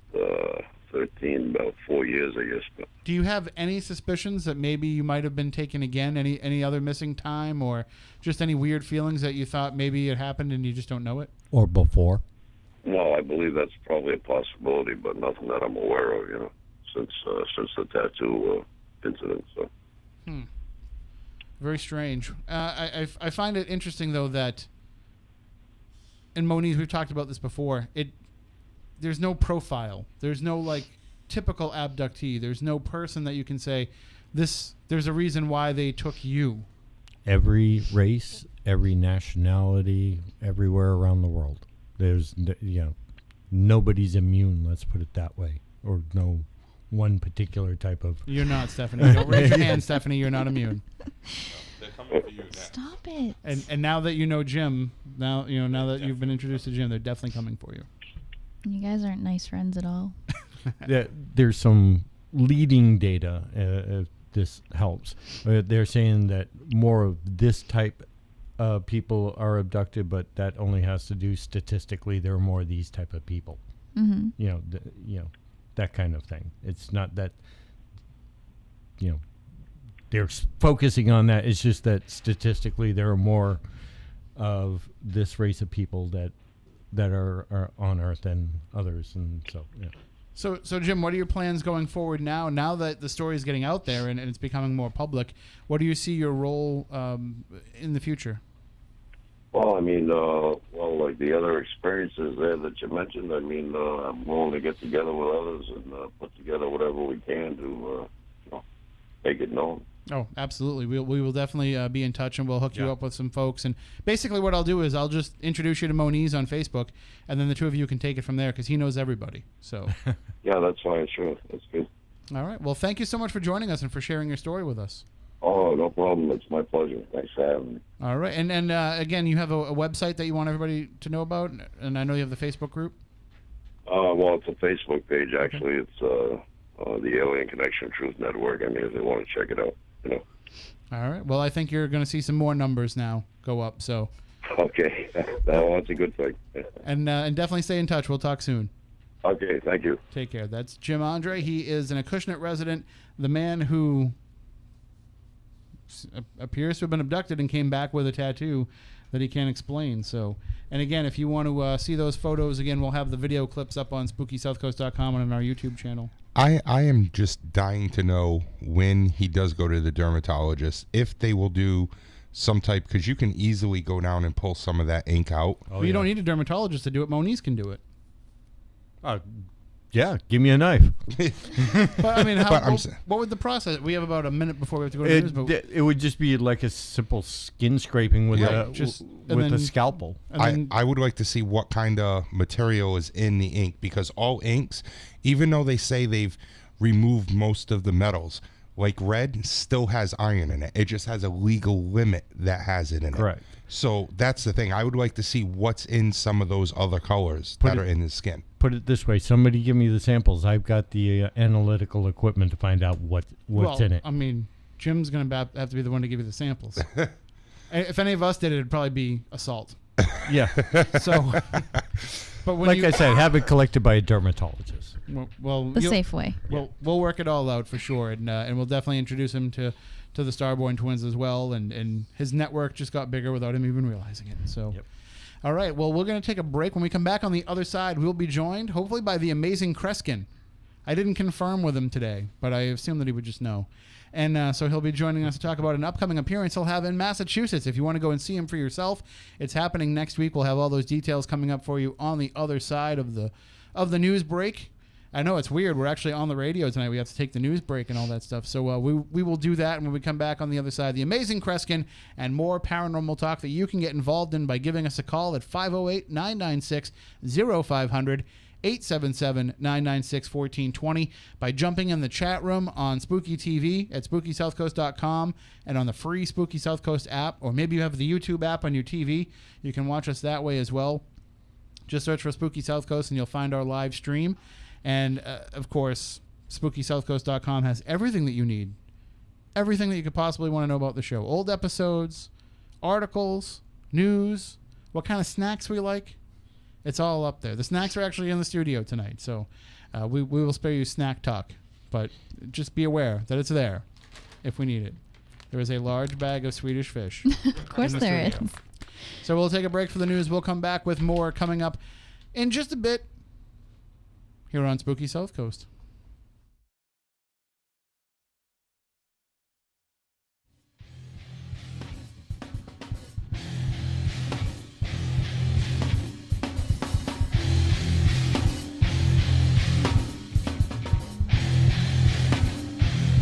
4 years, I guess. But Do you have any suspicions that maybe you might have been taken again? Any other missing time, or just any weird feelings that you thought maybe it happened and you just don't know it? Or before? well, I believe that's probably a possibility, but nothing that I'm aware of. Since the tattoo incident. So. Very strange. I find it interesting though that in Moniz, we've talked about this before. There's no profile. There's no like typical abductee. There's no person that you can say this. There's a reason why they took you. Every race, every nationality, everywhere around the world. There's nobody's immune. Let's put it that way. Or no one particular type of. You're not, Stephanie. Don't raise your hand, Stephanie. You're not immune. They're coming for you next. Stop it. And now that you know Jim, now that you've been introduced to Jim, they're definitely coming for you. You guys aren't nice friends at all. There's some leading data. If this helps. They're saying that more of this type of people are abducted, but that only has to do statistically. There are more of these type of people. Mm-hmm. That kind of thing. It's not that they're focusing on that. It's just that statistically there are more of this race of people that are on Earth than others, and so yeah. So Jim, what are your plans going forward now? Now that the story is getting out there and it's becoming more public, what do you see your role in the future? Well, I mean, like the other experiences there that you mentioned, I mean, I'm willing to get together with others and put together whatever we can to make it known. Oh, absolutely. We will definitely be in touch, and we'll hook you up with some folks. And basically what I'll do is I'll just introduce you to Moniz on Facebook, and then the two of you can take it from there because he knows everybody. So. Yeah, that's fine. Sure. That's good. All right. Well, thank you so much for joining us and for sharing your story with us. Oh, no problem. It's my pleasure. Thanks for having me. All right. And again, you have a website that you want everybody to know about, and I know you have the Facebook group. Well, it's a Facebook page, actually. Okay. It's the Alien Connection Truth Network. I mean, if they want to check it out, All right. Well, I think you're going to see some more numbers now go up. So. Okay. That's a good thing. And definitely stay in touch. We'll talk soon. Okay. Thank you. Take care. That's Jim Andre. He is an Acushnet resident, the man who appears to have been abducted and came back with a tattoo that he can't explain. So, and again, if you want to see those photos, again, we'll have the video clips up on SpookySouthCoast.com and on our YouTube channel. I am just dying to know when he does go to the dermatologist, if they will do some type, because you can easily go down and pull some of that ink out. Well, you don't need a dermatologist to do it. Moniz can do it. Yeah, give me a knife. But I mean, what would the process? We have about a minute before we have to go to the news. It would just be like a simple skin scraping with a scalpel. I would like to see what kind of material is in the ink, because all inks, even though they say they've removed most of the metals, like red still has iron in it. It just has a legal limit that has it in it. Correct. So that's the thing. I would like to see what's in some of those other colors that are in the skin. Put it this way. Somebody give me the samples. I've got the analytical equipment to find out what's in it. I mean, Jim's going to have to be the one to give you the samples. If any of us did it, it'd probably be assault. Yeah. So, but when I said, have it collected by a dermatologist. Well, the safe way. We'll work it all out for sure, and we'll definitely introduce him to the Starborn twins as well, and his network just got bigger without him even realizing it. So, All right. Well, we're going to take a break. When we come back on the other side, we'll be joined hopefully by the Amazing Kreskin. I didn't confirm with him today, but I assumed that he would just know. And so he'll be joining us to talk about an upcoming appearance he'll have in Massachusetts. If you want to go and see him for yourself, it's happening next week. We'll have all those details coming up for you on the other side of the news break. I know it's weird. We're actually on the radio tonight. We have to take the news break and all that stuff. So we will do that, and when we come back on the other side, the Amazing Kreskin and more paranormal talk that you can get involved in by giving us a call at 508-996-0500. 877-996-1420 by jumping in the chat room on Spooky TV at SpookySouthCoast.com and on the free Spooky South Coast app, or maybe you have the YouTube app on your TV. You can watch us that way as well. Just search for Spooky South Coast and you'll find our live stream. And, of course, SpookySouthCoast.com has everything that you need. Everything that you could possibly want to know about the show. Old episodes, articles, news, what kind of snacks we like. It's all up there. The snacks are actually in the studio tonight, so we will spare you snack talk. But just be aware that it's there if we need it. There is a large bag of Swedish fish. Of course there is. So we'll take a break for the news. We'll come back with more coming up in just a bit here on Spooky South Coast.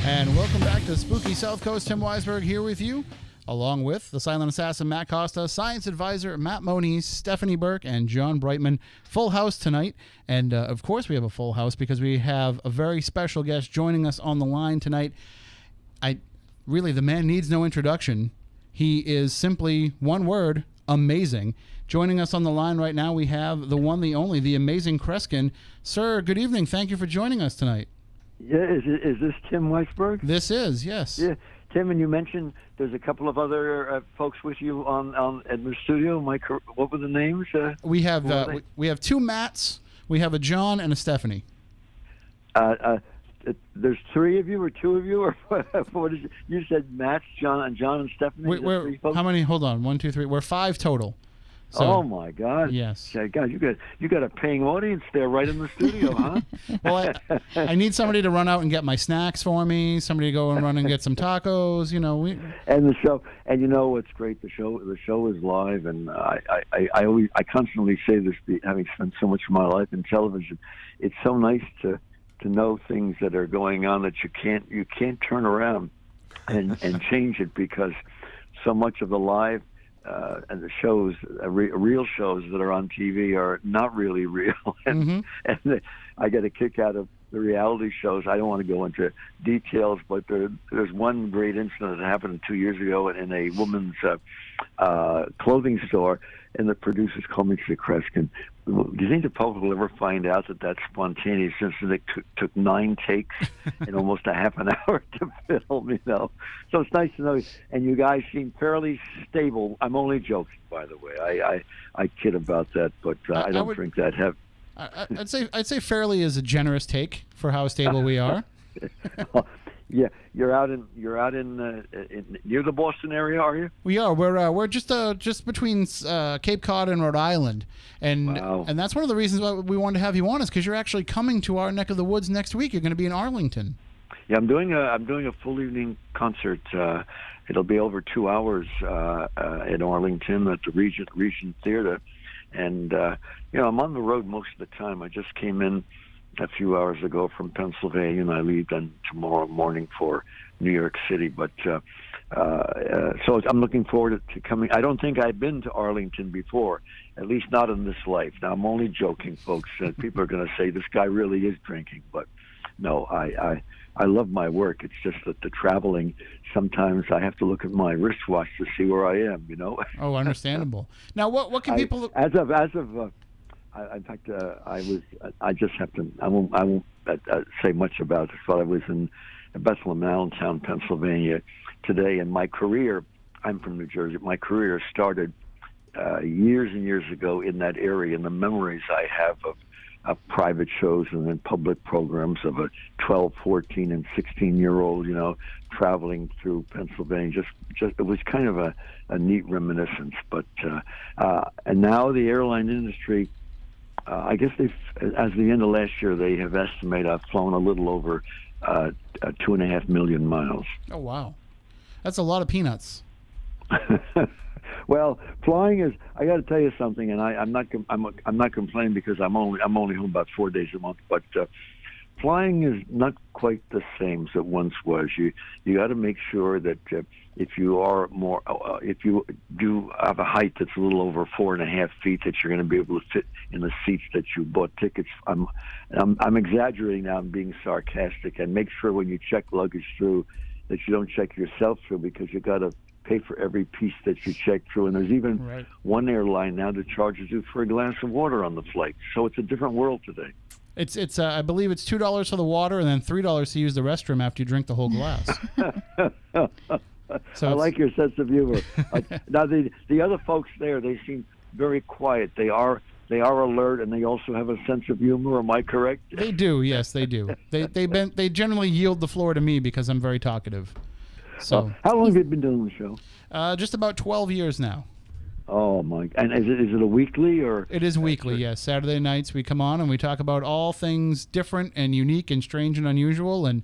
And welcome back to Spooky South Coast. Tim Weisberg here with you, along with the silent assassin Matt Costa, science advisor Matt Moniz, Stephanie Burke, and John Brightman. Full house tonight. And, of course, we have a full house because we have a very special guest joining us on the line tonight. Really, the man needs no introduction. He is simply one word, amazing. Joining us on the line right now, we have the one, the only, the Amazing Kreskin. Sir, good evening. Thank you for joining us tonight. Yeah, is this Tim Weisberg? This is, yes. Yeah, Tim, and you mentioned there's a couple of other folks with you on at the studio. What were the names? We have we have two Matts, we have a John and a Stephanie. There's three of you or two of you, or what is it? You said Matt, John, and Stephanie. We're how many? Hold on, 1, 2, 3. We're 5 total. So, oh my God! Yes, God, you got a paying audience there, right in the studio, huh? Well, I need somebody to run out and get my snacks for me. Somebody to go and run and get some tacos. You know, and the show, and you know what's great? The show is live, and I constantly say this, having spent so much of my life in television. It's so nice to know things that are going on that you can't turn around and change it, because so much of the live. And the shows, real shows that are on TV are not really real. And I get a kick out of the reality shows. I don't want to go into details, but there's one great incident that happened 2 years ago in a woman's clothing store, and the producers called me to the Kreskin. Do you think the public will ever find out that spontaneous incident took 9 takes in almost a half an hour to film, you know? So it's nice to know. And you guys seem fairly stable. I'm only joking, by the way. I kid about that, but I don't drink that heavy. I'd say fairly is a generous take for how stable we are. Yeah, you're out in near the Boston area, are you? We are. We're just between Cape Cod and Rhode Island, and wow. And that's one of the reasons why we wanted to have you on, is because you're actually coming to our neck of the woods next week. You're going to be in Arlington. Yeah, I'm doing a full evening concert. It'll be over 2 hours in Arlington at the Regent Theater, and I'm on the road most of the time. I just came in a few hours ago from Pennsylvania, and I leave then tomorrow morning for New York City. But so I'm looking forward to coming. I don't think I've been to Arlington before, at least not in this life. Now, I'm only joking, folks. People are going to say this guy really is drinking, but no, I love my work. It's just that the traveling, sometimes I have to look at my wristwatch to see where I am, you know? Oh, understandable. Now, what can people... In fact, I just have to. I won't say much about this, but I was in Bethlehem, Allentown, Pennsylvania today. And my career, I'm from New Jersey. My career started years and years ago in that area. And the memories I have of private shows and then public programs of a 12, 14, and 16-year-old, traveling through Pennsylvania. Just it was kind of a neat reminiscence. But and now the airline industry I guess as the end of last year, they have estimated I've flown a little over 2.5 million miles. Oh wow, that's a lot of peanuts. Well, flying is. I got to tell you something, and I'm not complaining because I'm only home about 4 days a month. But flying is not quite the same as it once was. You got to make sure that if you are more, if you do have a height that's a little over 4.5 feet, that you're going to be able to fit in the seats that you bought tickets. I'm exaggerating now. I'm being sarcastic. And make sure when you check luggage through that you don't check yourself through, because you got to pay for every piece that you check through. And there's even one airline now that charges you for a glass of water on the flight. So it's a different world today. It's I believe it's $2 for the water and then $3 to use the restroom after you drink the whole glass. So I like your sense of humor. Now the other folks there, they seem very quiet. They are alert, and they also have a sense of humor. Am I correct? They do. Yes, they do. They generally yield the floor to me because I'm very talkative. So how long have you been doing the show? Just about 12 years now. Oh my! And is it a weekly or? It is weekly. Yes, Saturday nights we come on and we talk about all things different and unique and strange and unusual. And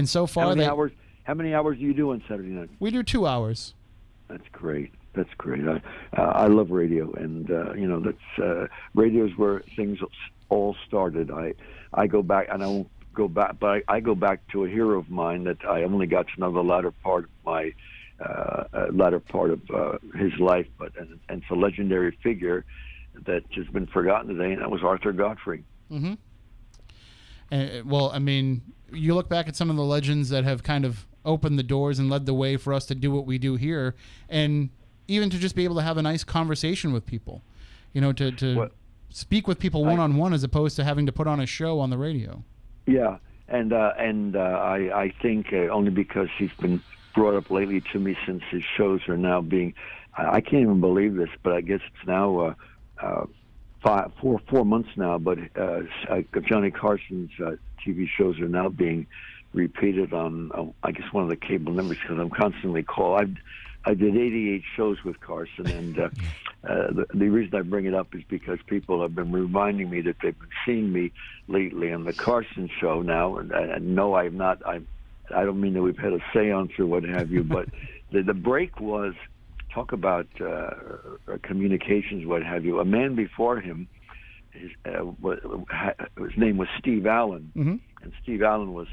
so far, How many hours do you do on Saturday night? We do 2 hours. That's great. That's great. I love radio, and that's radio's where things all started. I go back, and I won't go back, but I go back to a hero of mine that I only got to know the latter part of my his life, and it's a legendary figure that has been forgotten today, and that was Arthur Godfrey. Mm-hmm. Well, I mean, you look back at some of the legends that have kind of opened the doors and led the way for us to do what we do here, and even to just be able to have a nice conversation with people, to speak with people one-on-one as opposed to having to put on a show on the radio. Yeah, and I think only because he's been brought up lately to me since his shows are now being, I can't even believe this, but I guess it's now 4 months now, but Johnny Carson's TV shows are now being repeated on, I guess, one of the cable networks, because I'm constantly called. I did 88 shows with Carson, and the reason I bring it up is because people have been reminding me that they've been seeing me lately on the Carson show now, and no, I don't mean that we've had a seance or what have you, but the break was, talk about communications, what have you. A man before him, his name was Steve Allen, mm-hmm. and Steve Allen was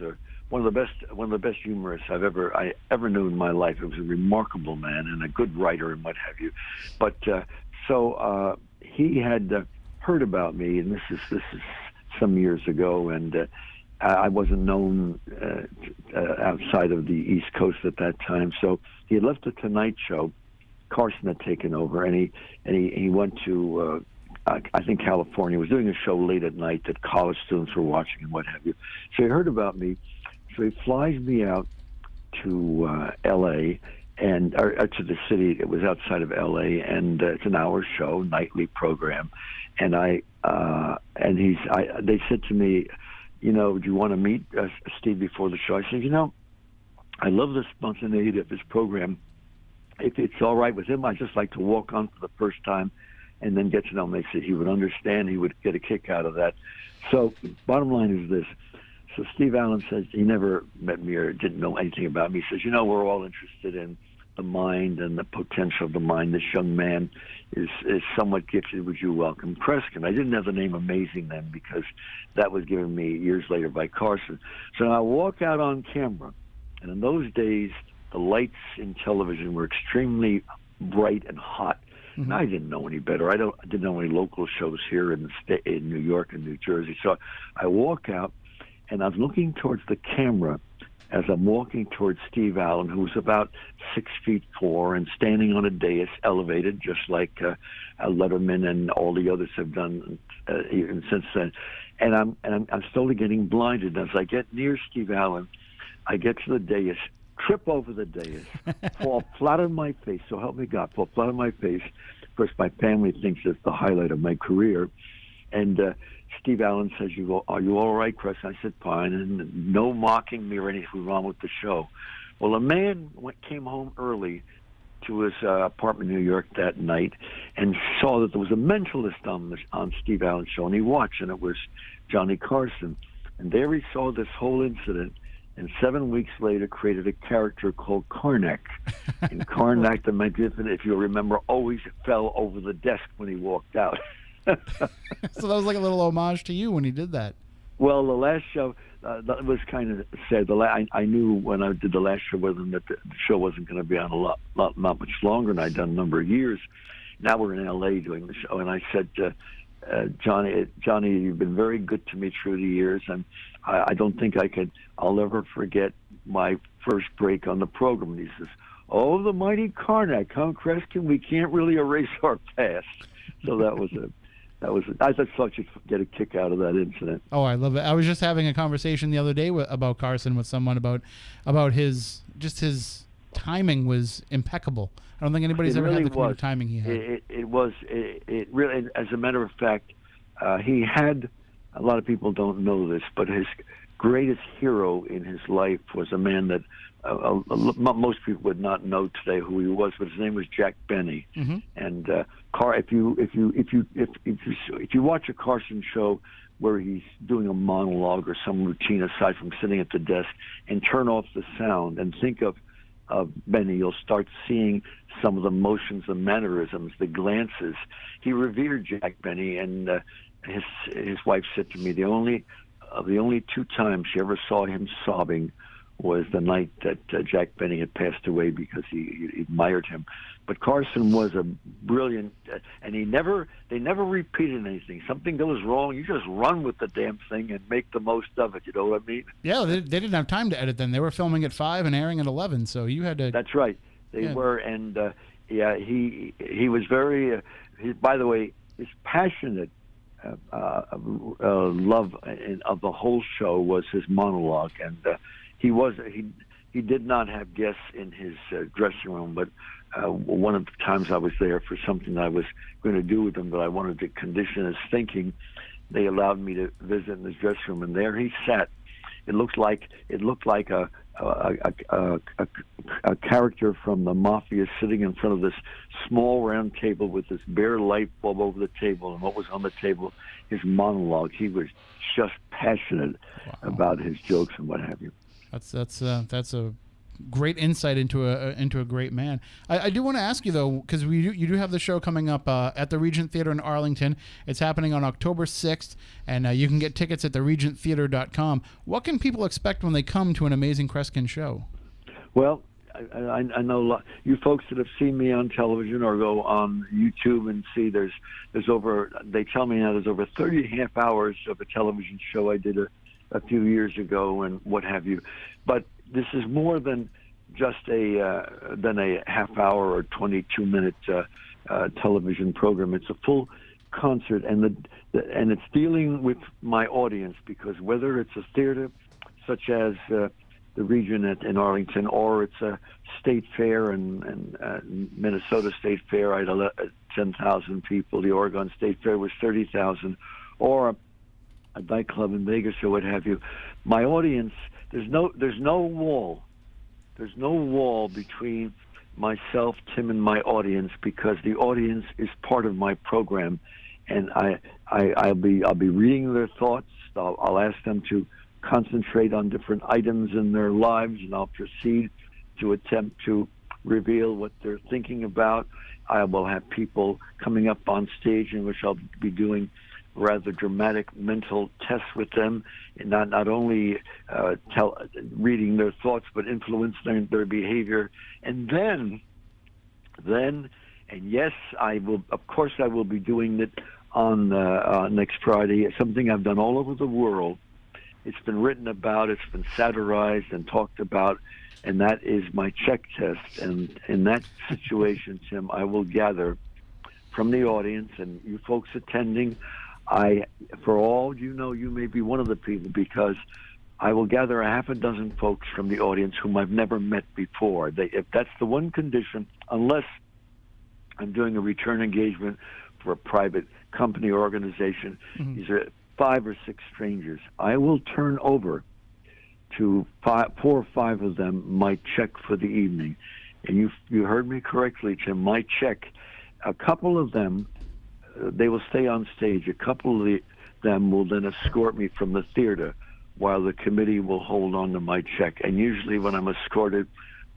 one of the best humorists I ever knew in my life. He was a remarkable man and a good writer and what have you. But so he had heard about me, and this is some years ago, and I wasn't known outside of the East Coast at that time. So he had left the Tonight Show. Carson had taken over, and he went to I think California. He was doing a show late at night that college students were watching and what have you. So he heard about me. So he flies me out to L.A. and to the city. It was outside of L.A. and it's an hour show, nightly program. And they said to me, do you want to meet Steve before the show? I said, I love the spontaneity of his program. If it's all right with him, I'd just like to walk on for the first time and then get to know him. They said he would understand. He would get a kick out of that. So bottom line is this. So Steve Allen says he never met me or didn't know anything about me. He says, we're all interested in the mind and the potential of the mind. This young man is somewhat gifted. Would you welcome Kreskin? I didn't have the name Amazing then because that was given me years later by Carson. So I walk out on camera, and in those days, the lights in television were extremely bright and hot. Mm-hmm. And I didn't know any better. I didn't know any local shows here in New York and New Jersey. So I walk out, and I'm looking towards the camera as I'm walking towards Steve Allen, who's about 6'4" and standing on a dais, elevated, just like Letterman and all the others have done even since then. And I'm slowly getting blinded. As I get near Steve Allen, I get to the dais, trip over the dais, fall flat on my face. So help me God, fall flat on my face. Of course, my family thinks it's the highlight of my career. And Steve Allen says, are you all right, Chris? I said, fine. And no mocking me or anything wrong with the show. Well, a man came home early to his apartment in New York that night and saw that there was a mentalist on Steve Allen's show, and he watched, and it was Johnny Carson. And there he saw this whole incident, and 7 weeks later created a character called Karnak. And Karnak the Magnificent, if you remember, always fell over the desk when he walked out. So that was like a little homage to you when he did that. Well, the last show, that was kind of sad. I knew when I did the last show with him that the show wasn't going to be on not much longer, and I'd done a number of years. Now we're in L.A. doing the show, and I said, Johnny, you've been very good to me through the years, and I don't think I'll ever forget my first break on the program. And he says, "Oh, the mighty Karnak, huh, Kreskin? We can't really erase our past." So I just thought you'd get a kick out of that incident. Oh, I love it. I was just having a conversation the other day about Carson with someone about his timing was impeccable. I don't think anybody's ever had the kind of timing he had. It really, as a matter of fact, he had, a lot of people don't know this, but his greatest hero in his life was a man that most people would not know today who he was, but his name was Jack Benny. Mm-hmm. And if you watch a Carson show where he's doing a monologue or some routine aside from sitting at the desk, and turn off the sound and think of Benny, you'll start seeing some of the motions, the mannerisms, the glances. He revered Jack Benny, and his wife said to me the only 2 times she ever saw him sobbing was the night that Jack Benny had passed away, because he admired him. But Carson was a brilliant, and they never repeated anything. Something goes wrong, you just run with the damn thing and make the most of it. You know what I mean? Yeah, they didn't have time to edit then. They were filming at 5 and airing at 11, so you had to. That's right. They were, and he was very. By the way, his passionate love of the whole show was his monologue, and he did not have guests in his dressing room, but one of the times I was there for something I was going to do with him, but I wanted to condition his thinking, they allowed me to visit in his dressing room, and there he sat. It looked like a character from the mafia sitting in front of this small round table with this bare light bulb over the table, and what was on the table, his monologue. He was just passionate about his jokes and what have you. That's a great insight into a great man. I do want to ask you though, because you do have the show coming up at the Regent Theater in Arlington. It's happening on October 6th, and you can get tickets at theregenttheater.com. What can people expect when they come to an Amazing Kreskin show? Well, I know you folks that have seen me on television or go on YouTube and see there's over. They tell me now there's over 30 half hours of a television show I did a few years ago and what have you, but this is more than just a half hour or 22-minute television program. It's a full concert, and it's dealing with my audience, because whether it's a theater such as the Regent in Arlington, or it's a state fair and Minnesota State Fair, I had 10,000 people. The Oregon State Fair was 30,000, or a nightclub in Vegas or what have you. My audience, there's no wall. There's no wall between myself, Tim, and my audience, because the audience is part of my program, and I'll be reading their thoughts. I'll ask them to concentrate on different items in their lives, and I'll proceed to attempt to reveal what they're thinking about. I will have people coming up on stage in which I'll be doing rather dramatic mental tests with them, and not only reading their thoughts, but influencing their behavior. And then, and yes, I will. Of course, I will be doing it on next Friday. Something I've done all over the world. It's been written about. It's been satirized and talked about, and that is my check test. And in that situation, Tim, I will gather from the audience and you folks attending. For all you know, you may be one of the people, because I will gather a half a dozen folks from the audience whom I've never met before. If that's the one condition, unless I'm doing a return engagement for a private company or organization, these are 5 or 6 strangers. I will turn over to 4 or 5 of them my check for the evening. and you heard me correctly, Tim, my check, a couple of them, they will stay on stage. A couple of them will then escort me from the theater while the committee will hold on to my check. And usually when I'm escorted,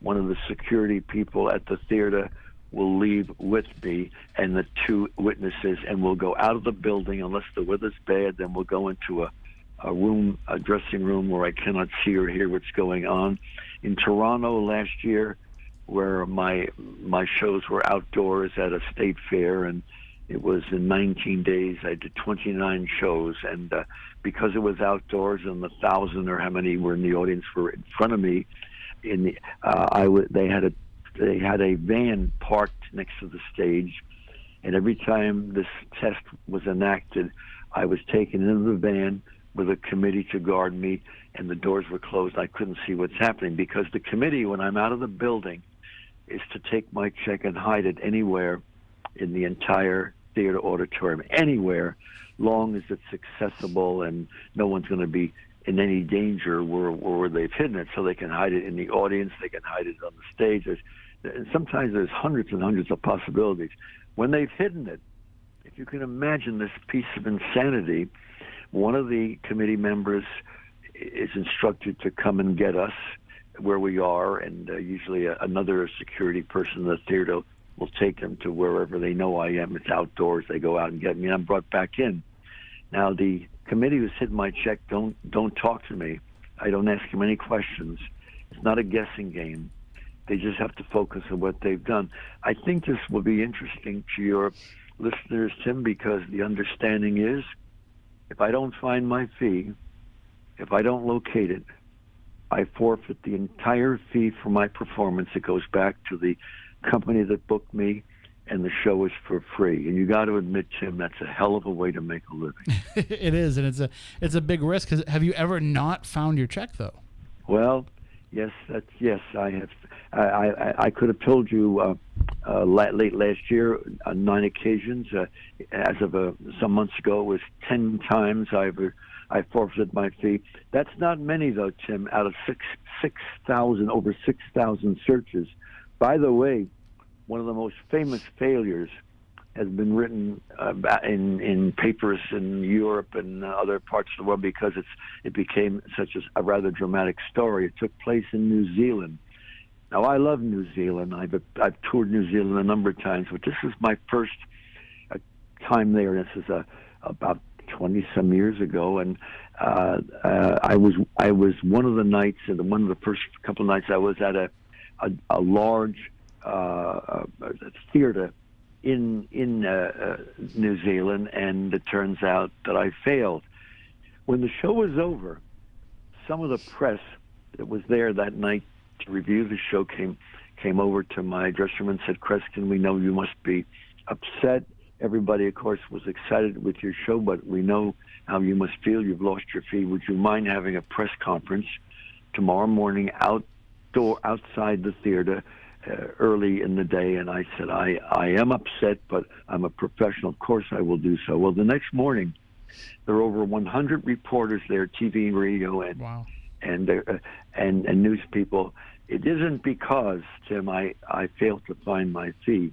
one of the security people at the theater will leave with me and the two witnesses, and we'll go out of the building unless the weather's bad. Then we'll go into a room, a dressing room where I cannot see or hear what's going on. In Toronto last year, where my shows were outdoors at a state fair, and it was in 19 days. I did 29 shows, and because it was outdoors and the 1,000 or how many were in the audience were in front of me, they had a van parked next to the stage, and every time this test was enacted, I was taken into the van with a committee to guard me, and the doors were closed. I couldn't see what's happening because the committee, when I'm out of the building, is to take my check and hide it anywhere in the entire theater auditorium, anywhere, long as it's accessible and no one's going to be in any danger where they've hidden it. So they can hide it in the audience, they can hide it on the stage. And sometimes there's hundreds and hundreds of possibilities. When they've hidden it, if you can imagine this piece of insanity, one of the committee members is instructed to come and get us where we are, and usually another security person in the theater will take them to wherever they know I am. It's outdoors. They go out and get me, and I'm brought back in. Now, the committee who's hidden my check don't talk to me. I don't ask them any questions. It's not a guessing game. They just have to focus on what they've done. I think this will be interesting to your listeners, Tim, because the understanding is if I don't find my fee, if I don't locate it, I forfeit the entire fee for my performance. It goes back to the company that booked me, and the show is for free. And you got to admit, Tim, that's a hell of a way to make a living. It is, and it's a big risk. 'Cause have you ever not found your check, though? Well, yes, I have. I could have told you late last year on 9 occasions. As of some months ago, it was 10 times I forfeited my fee. That's not many, though, Tim, out of 6,000, over 6,000 searches. By the way, one of the most famous failures has been written in papers in Europe and other parts of the world because it became such a rather dramatic story. It took place in New Zealand. Now, I love New Zealand. I've toured New Zealand a number of times, but this is my first time there. This is about 20-some years ago, and I was one of the nights, and one of the first couple of nights I was at a large theater in New Zealand, and it turns out that I failed. When the show was over, some of the press that was there that night to review the show came over to my dressing room and said, "Kreskin, we know you must be upset. Everybody, of course, was excited with your show, but we know how you must feel. You've lost your fee. Would you mind having a press conference tomorrow morning outside the theater early in the day?" And I said, I am upset, but I'm a professional. Of course I will do so. Well, the next morning, there were over 100 reporters there, TV, radio, and wow. and news people. It isn't because, Tim, I failed to find my fee.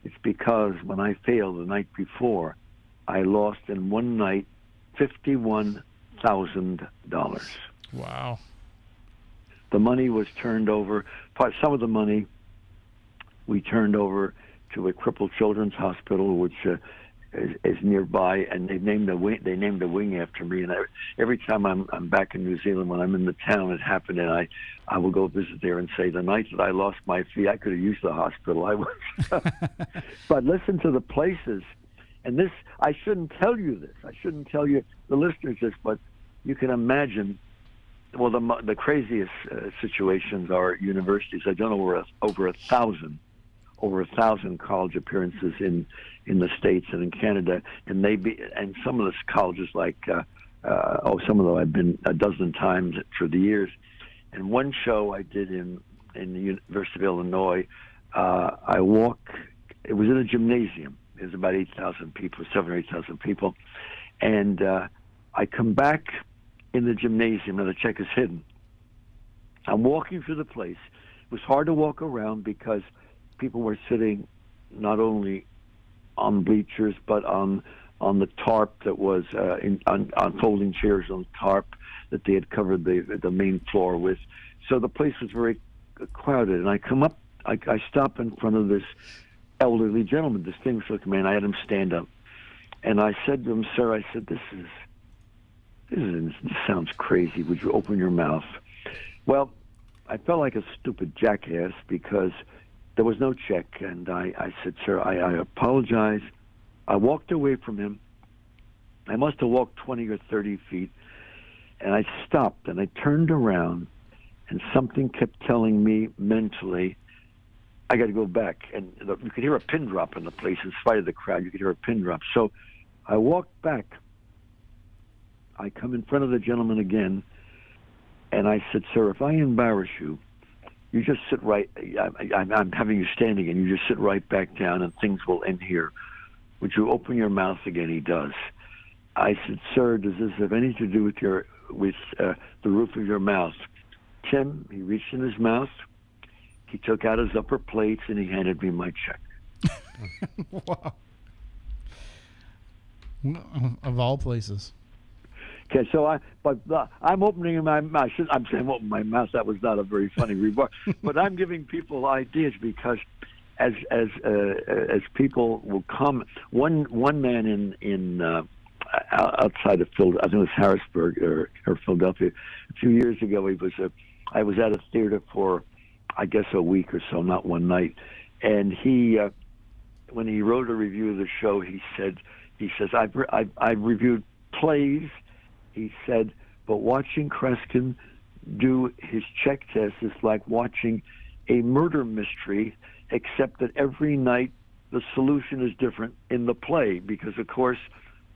It's because when I failed the night before, I lost in one night $51,000. Wow. The money was turned over. Some of the money we turned over to a crippled children's hospital, which is nearby, and they named a wing after me. And every time I'm back in New Zealand, when I'm in the town, it happened, and I will go visit there and say, the night that I lost my fee, I could have used the hospital. I was. But listen to the places, and this, I shouldn't tell you this. I shouldn't tell you, the listeners, this, but you can imagine. Well, the craziest situations are at universities. I've done over 1,000 college appearances in the States and in Canada, and some of the colleges some of them I've been a dozen times through the years. And one show I did in the University of Illinois, it was in a gymnasium. It was about 8,000 people, 7,000 or 8,000 people, and I come back in the gymnasium, and the check is hidden. I'm walking through the place was hard to walk around because people were sitting not only on bleachers but on the tarp that was on folding chairs on tarp that they had covered the main floor with. So the place was very crowded. And I come up, I stop in front of this elderly gentleman, distinguished looking man. I had him stand up, and I said to him, "Sir," I said, "This sounds crazy. Would you open your mouth?" Well, I felt like a stupid jackass because there was no check, and I said, "Sir, I apologize." I walked away from him. I must have walked 20 or 30 feet, and I stopped, and I turned around, and something kept telling me mentally, I got to go back. And you could hear a pin drop in the place. In spite of the crowd, you could hear a pin drop. So I walked back. I come in front of the gentleman again, and I said, "Sir, if I embarrass you, you just sit right, I'm having you standing, and you just sit right back down, and things will end here. Would you open your mouth again?" He does. I said, "Sir, does this have anything to do with the roof of your mouth?" Tim, he reached in his mouth, he took out his upper plates, and he handed me my check. Wow. Of all places. Okay, so I'm opening my mouth. I'm saying open my mouth. That was not a very funny remark, but I'm giving people ideas because as people will come. One man in outside of Philadelphia, I think it was Harrisburg or Philadelphia, a few years ago. I was at a theater for, I guess, a week or so, not one night, and he when he wrote a review of the show, he says I've reviewed plays. He said, but watching Kreskin do his check test is like watching a murder mystery, except that every night the solution is different in the play, because, of course,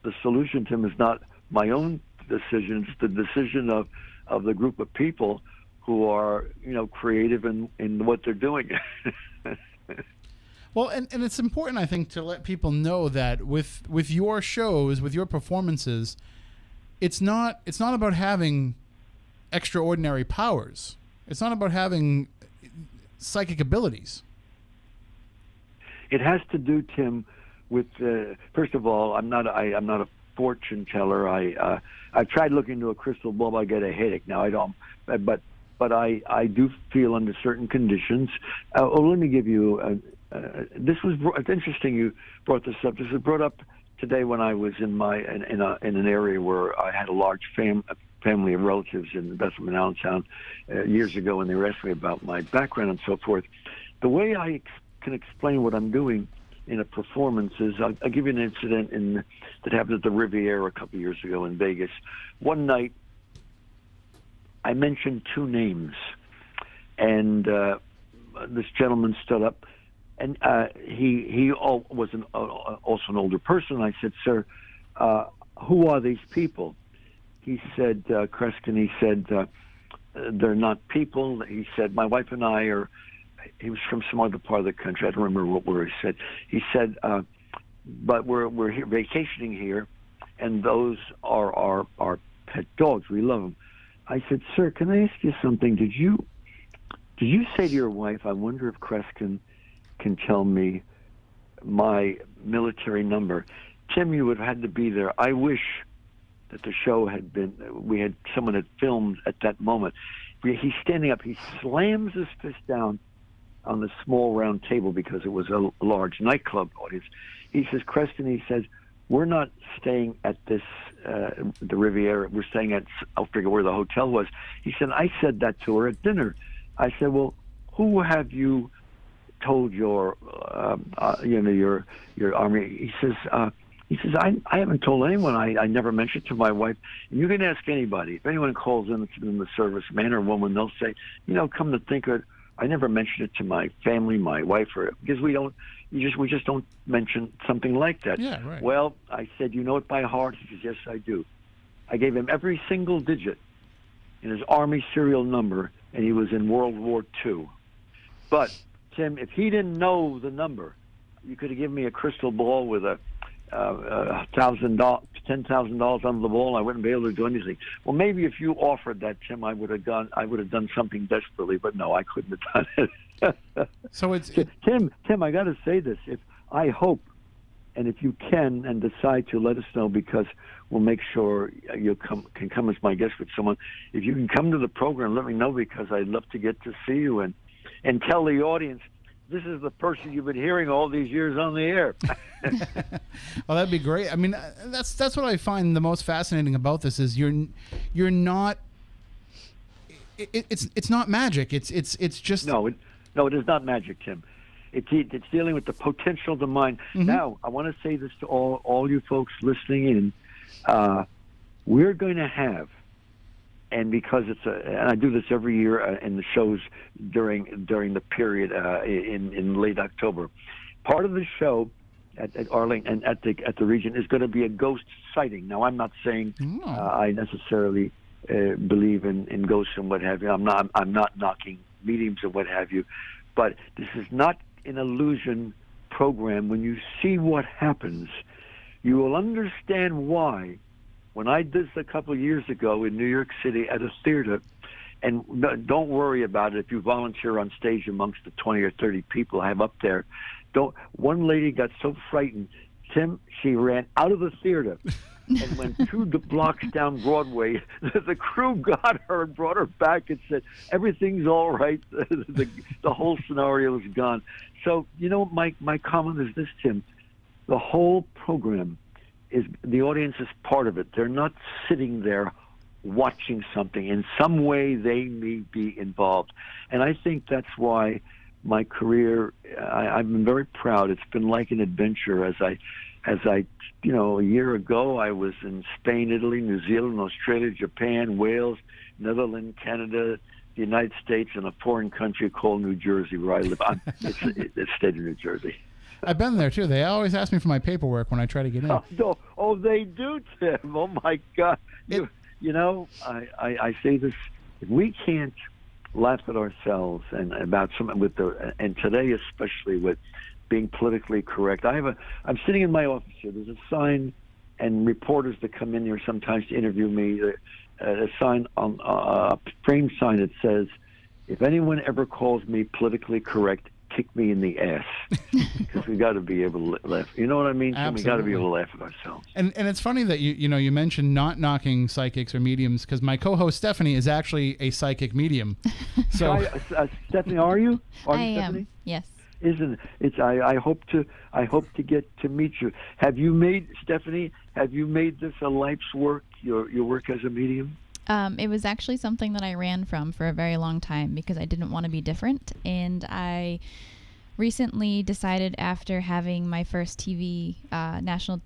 the solution, Tim, is not my own decision. It's the decision of the group of people who are, creative in what they're doing. Well, and it's important, I think, to let people know that with your shows, with your performances, it's not about having extraordinary powers. It's not about having psychic abilities. It has to do, Tim, with first of all, I'm not a fortune teller. I've tried looking into a crystal ball. I get a headache. Now I don't, but I do feel under certain conditions. Let me give you. It's interesting you brought this up. This was brought up today when I was in an area where I had a large family of relatives in Bethlehem, Allentown, years ago, and they were asking me about my background and so forth. The way I can explain what I'm doing in a performance is I'll give you an incident that happened at the Riviera a couple of years ago in Vegas. One night, I mentioned two names, and this gentleman stood up, and he was also an older person. I said, "Sir, who are these people?" He said, Kreskin, he said, "They're not people." He said, "My wife and I are," he was from some other part of the country. I don't remember what word he said. He said, "But we're here vacationing here, and those are our pet dogs. We love them." I said, "Sir, can I ask you something? Did you say to your wife, I wonder if Kreskin can tell me my military number?" Tim, you would have had to be there. I wish that the show had been, someone had filmed at that moment. He's standing up, he slams his fist down on the small round table because it was a large nightclub audience. He says, "Kreskin," he says, "we're not staying at this, the Riviera, we're staying at," I'll figure where the hotel was. He said, "I said that to her at dinner." I said, "Well, who have you told your army?" He says, I haven't told anyone. I never mentioned it to my wife. And you can ask anybody. If anyone calls in the service, man or woman, they'll say, come to think of it, I never mentioned it to my family, my wife, because we just don't mention something like that. Yeah, right. Well, I said, "You know it by heart?" He says, "Yes, I do." I gave him every single digit in his Army serial number, and he was in World War II. But, Tim, if he didn't know the number, you could have given me a crystal ball with a $10,000 under the wall, I wouldn't be able to do anything. Well, maybe if you offered that, Tim, I would have done something desperately, but no, I couldn't have done it. So it's Tim, I got to say this. If I hope, and if you can and decide to, let us know, because we'll make sure you can come as my guest with someone. If you can come to the program, let me know, because I'd love to get to see you and tell the audience, this is the person you've been hearing all these years on the air. Well, that'd be great. I mean, that's what I find the most fascinating about this is you're not. It's not magic. It's just no, it is not magic, Tim. It's dealing with the potential of the mind. Mm-hmm. Now, I want to say this to all you folks listening in. We're going to have, and because and I do this every year in the shows during the period in late October. Part of the show at Arlington and at the region is going to be a ghost sighting. Now, I'm not saying I necessarily believe in ghosts and what have you. I'm not knocking mediums and what have you, but this is not an illusion program. When you see what happens, you will understand why. When I did this a couple of years ago in New York City at a theater, and don't worry about it if you volunteer on stage amongst the 20 or 30 people I have up there. One lady got so frightened, Tim, she ran out of the theater and went 2 blocks down Broadway. The crew got her and brought her back and said, everything's all right. The whole scenario is gone. So, my comment is this, Tim. The whole program is, the audience is part of it. They're not sitting there watching something. In some way, they may be involved. And I think that's why my career, I've been very proud. It's been like an adventure. As I, a year ago, I was in Spain, Italy, New Zealand, Australia, Japan, Wales, Netherlands, Canada, the United States, and a foreign country called New Jersey, where I live. It's the state of New Jersey. I've been there too. They always ask me for my paperwork when I try to get in. Oh, they do, Tim. Oh my God. I say this: if we can't laugh at ourselves and about something and today especially with being politically correct. I'm sitting in my office here. There's a sign, and reporters that come in here sometimes to interview me. A sign on a frame sign that says, "If anyone ever calls me politically correct, kick me in the ass," because we got to be able to laugh. You know what I mean? Absolutely. We got to be able to laugh at ourselves. And it's funny that you mentioned not knocking psychics or mediums, because my co-host Stephanie is actually a psychic medium. So Stephanie, are you? I am. Stephanie? Yes. Isn't it? I hope to get to meet you. Have you made this a life's work? Your work as a medium? It was actually something that I ran from for a very long time because I didn't want to be different. And I recently decided, after having my first TV national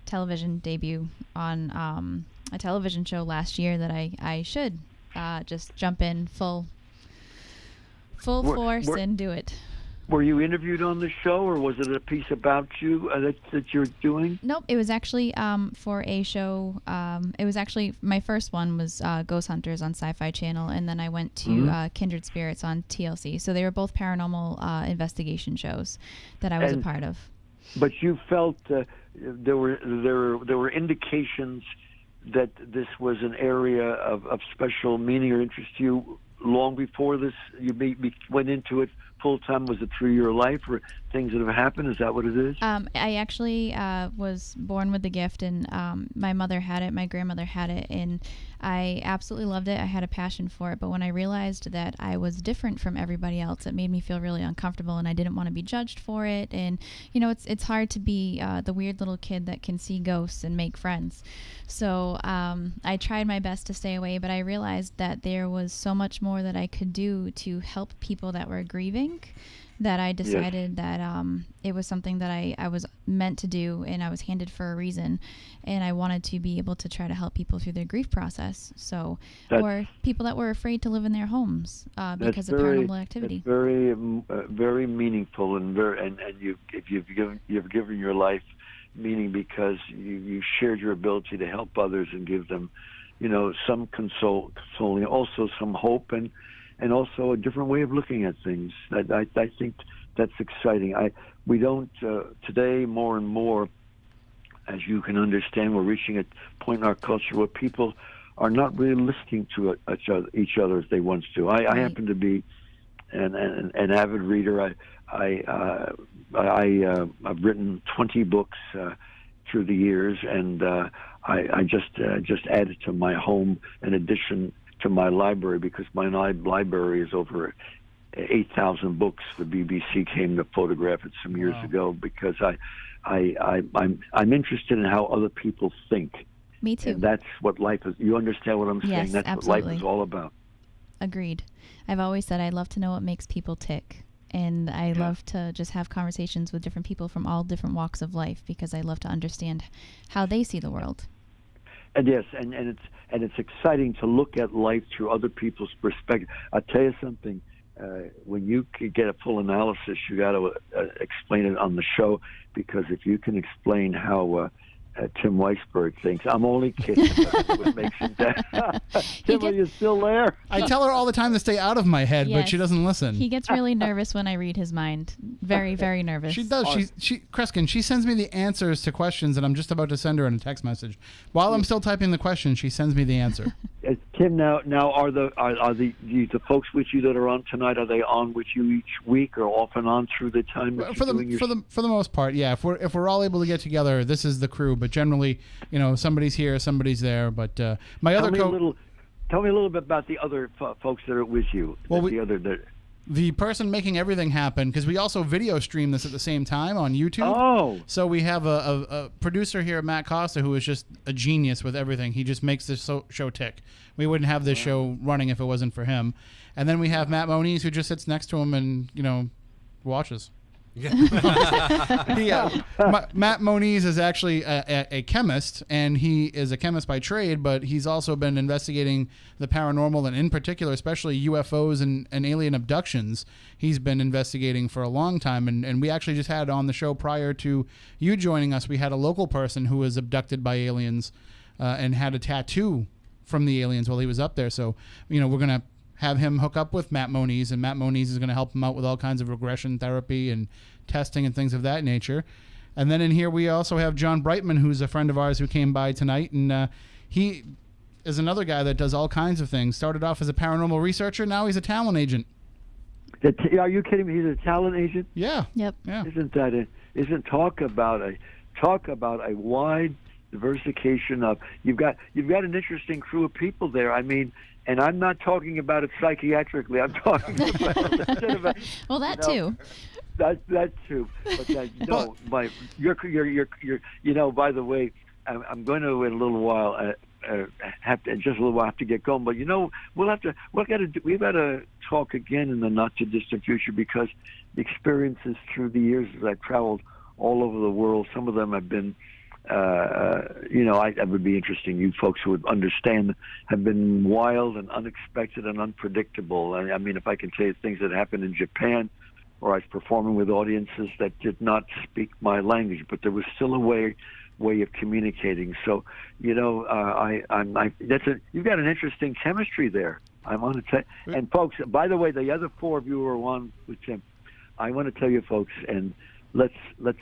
television debut on a television show last year, that I should just jump in full force and do it. Were you interviewed on the show, or was it a piece about you that you're doing? Nope, it was actually for a show. It was actually, my first one was Ghost Hunters on Sci-Fi Channel, and then I went to Kindred Spirits on TLC. So they were both paranormal investigation shows that I was a part of. But you felt there were indications that this was an area of special meaning or interest to you long before this. You went into it full time. Was it through your life or things that have happened? Is that what it is? I actually was born with the gift, and my mother had it, my grandmother had it, and I absolutely loved it. I had a passion for it, but when I realized that I was different from everybody else, it made me feel really uncomfortable, and I didn't want to be judged for it. And it's hard to be the weird little kid that can see ghosts and make friends. So I tried my best to stay away, but I realized that there was so much more that I could do to help people that were grieving, that I decided that it was something that I was meant to do, and I was handed for a reason, and I wanted to be able to try to help people through their grief process. So, or people that were afraid to live in their homes because of paranormal activity. That's very, very meaningful, and you've given your life meaning because you shared your ability to help others and give them, some consoling, also some hope, and also a different way of looking at things. I think that's exciting. We don't today more and more. as you can understand, we're reaching a point in our culture where people are not really listening to each other as they once do. I happen to be an avid reader. I've written 20 books through the years, and I just added to my home an addition to my library, because my library is over 8,000 books. The BBC came to photograph it some years ago, because I'm interested in how other people think. Me too. And that's what life is. You understand what I'm saying? Yes, That's absolutely. what life is all about. Agreed. I've always said I love to know what makes people tick. And I love to just have conversations with different people from all different walks of life, because I love to understand how they see the world. And yes, and it's exciting to look at life through other people's perspective. I'll tell you something. When you get a full analysis, you got to explain it on the show, because if you can explain how Tim Weisberg thinks, I'm only kidding. That's what makes him dead. Tim, are you still there? I tell her all the time to stay out of my head, but she doesn't listen. He gets really nervous when I read his mind. Very, very nervous. She does. Kreskin, she sends me the answers to questions that I'm just about to send her in a text message. While I'm still typing the question, she sends me the answer. Tim, now are the folks with you that are on tonight, are they on with you each week or off and on through the time that for the most part, yeah. If we're all able to get together, this is the crew. But generally, somebody's here, somebody's there. But my other tell me a little bit about the other folks that are with you. Well, the person making everything happen, because we also video stream this at the same time on YouTube. Oh. So we have a producer here, Matt Costa, who is just a genius with everything. He just makes this show tick. We wouldn't have this show running if it wasn't for him. And then we have Matt Moniz, who just sits next to him and, watches. Matt Moniz is actually a chemist, and he is a chemist by trade, but he's also been investigating the paranormal, and in particular, especially UFOs and alien abductions. He's been investigating for a long time, and we actually just had on the show prior to you joining us, we had a local person who was abducted by aliens and had a tattoo from the aliens while he was up there. So, we're going to have him hook up with Matt Moniz, and Matt Moniz is going to help him out with all kinds of regression therapy and testing and things of that nature. And then in here we also have John Brightman, who's a friend of ours who came by tonight, and he is another guy that does all kinds of things. Started off as a paranormal researcher, now he's a talent agent. Are you kidding me? He's a talent agent? Yeah. Yep. Yeah. Isn't talk about a wide diversification of you've got an interesting crew of people there. I mean, and I'm not talking about it psychiatrically. I'm talking about well, that too. That too. But you're by the way, I'm going to in a little while have to get going. But we've got to talk again in the not too distant future, because the experiences through the years as I've traveled all over the world, some of them have been. That would be interesting. You folks who would understand have been wild and unexpected and unpredictable. I mean, if I can tell you things that happened in Japan, where I was performing with audiences that did not speak my language, but there was still a way of communicating. So, you've got an interesting chemistry there. I want to tell. And folks, by the way, the other four of you who are on with Tim, I want to tell you folks, and let's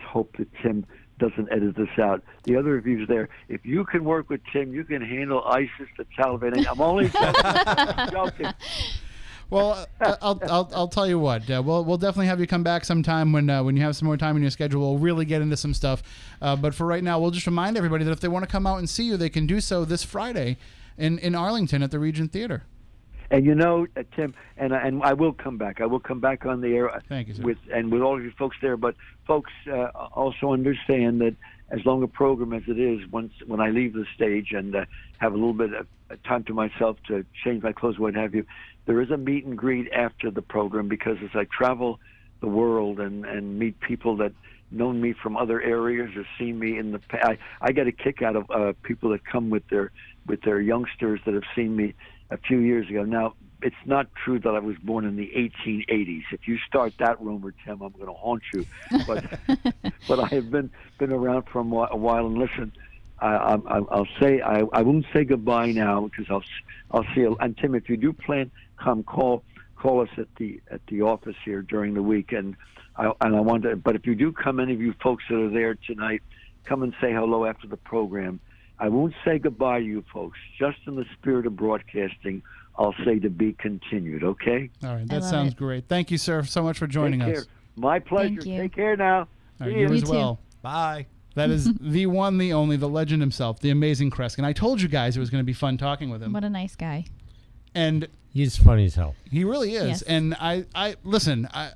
hope that Tim doesn't edit this out. The other reviews there, if you can work with Tim, you can handle ISIS, the Taliban. I'm only joking. Well, I'll tell you what. We'll definitely have you come back sometime when you have some more time in your schedule. We'll really get into some stuff. But for right now, we'll just remind everybody that if they want to come out and see you, they can do so this Friday in Arlington at the Regent Theater. And Tim, and I will come back. I will come back on the air. Thank you, sir. with all of you folks there. But folks also understand that as long a program as it is, when I leave the stage and have a little bit of time to myself to change my clothes, what have you, there is a meet and greet after the program, because as I travel the world and meet people that known me from other areas or seen me in the past, I get a kick out of people that come with their youngsters that have seen me a few years ago. Now, it's not true that I was born in the 1880s. If you start that rumor, Tim, I'm going to haunt you. But I have been around for a while. And listen, I'll say I won't say goodbye now, because I'll see you. And Tim, if you do plan, come call us at the office here during the week. And I want to. But if you do come, any of you folks that are there tonight, come and say hello after the program. I won't say goodbye to you folks. Just in the spirit of broadcasting, I'll say to be continued, okay? All right, I that love sounds it. great. Thank you, sir, so much for joining Take us. care. My pleasure. Thank you. Take care now. All right, See you ya. as You too. well. Bye. That is the one, the only, the legend himself, the amazing Kreskin. I told you guys it was going to be fun talking with him. What a nice guy. And He's funny as hell. he really is. Yes. And I listen, I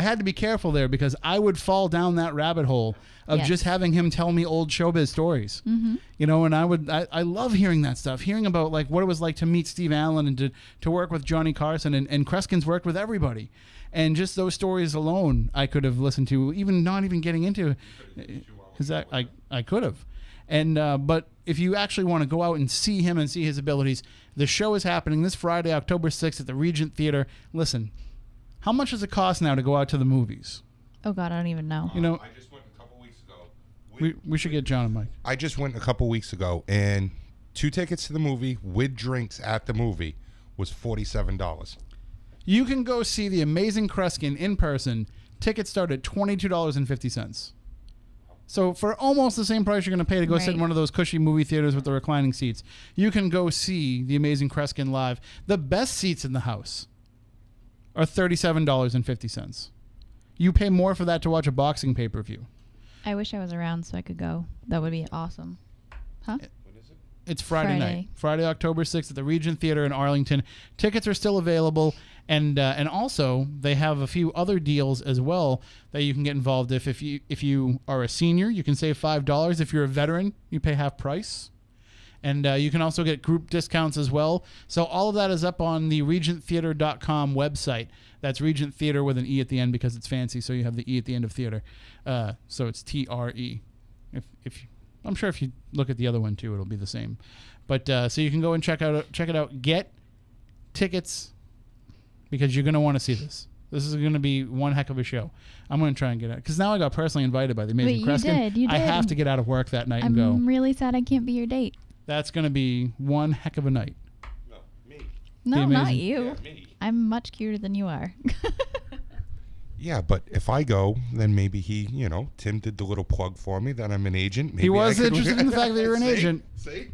had to be careful there because I would fall down that rabbit hole of Yes. just having him tell me old showbiz stories. Mm-hmm. You know, and I love hearing that stuff, hearing about like what it was like to meet Steve Allen and to work with Johnny Carson, and Kreskin's worked with everybody. And just those stories alone I could have listened to, even not even getting into because I could have. And but if you actually want to go out and see him and see his abilities, the show is happening this Friday, October 6th at the Regent Theater. Listen, how much does it cost now to go out to the movies? Oh, God, I don't even know. You know, I just went a couple weeks ago. we should get John and Mike. I just went a couple weeks ago, and 2 tickets to the movie with drinks at the movie was $47. You can go see the amazing Kreskin in person. Tickets start at $22.50. So for almost the same price you're going to pay to go sit in Right. one of those cushy movie theaters with the reclining seats, you can go see the amazing Kreskin live. The best seats in the house are $37.50. You pay more for that to watch a boxing pay-per-view. I wish I was around so I could go. That would be awesome. Huh? It's Friday night. Friday. Friday, October 6th at the Regent Theater in Arlington. Tickets are still available, and also they have a few other deals as well that you can get involved if you are a senior, you can save $5. If you're a veteran, you pay half price. And you can also get group discounts as well. So all of that is up on the regenttheater.com website. That's Regent Theater with an E at the end because it's fancy, so you have the E at the end of theater. So it's TRE. If I'm sure if you look at the other one too, it'll be the same. But so you can go and check it out. Get tickets because you're going to want to see this. This is going to be one heck of a show. I'm going to try and get it because now I got personally invited by the amazing Wait, Kreskin. you I did. have to get out of work that night and I'm go. really sad I can't be your date. That's going to be one heck of a night. No, me. No, not amazing- you. Yeah, me. I'm much cuter than you are. Yeah, but if I go, then maybe Tim did the little plug for me that I'm an agent. Maybe He was I could- interested in the fact that you're an See? agent. See?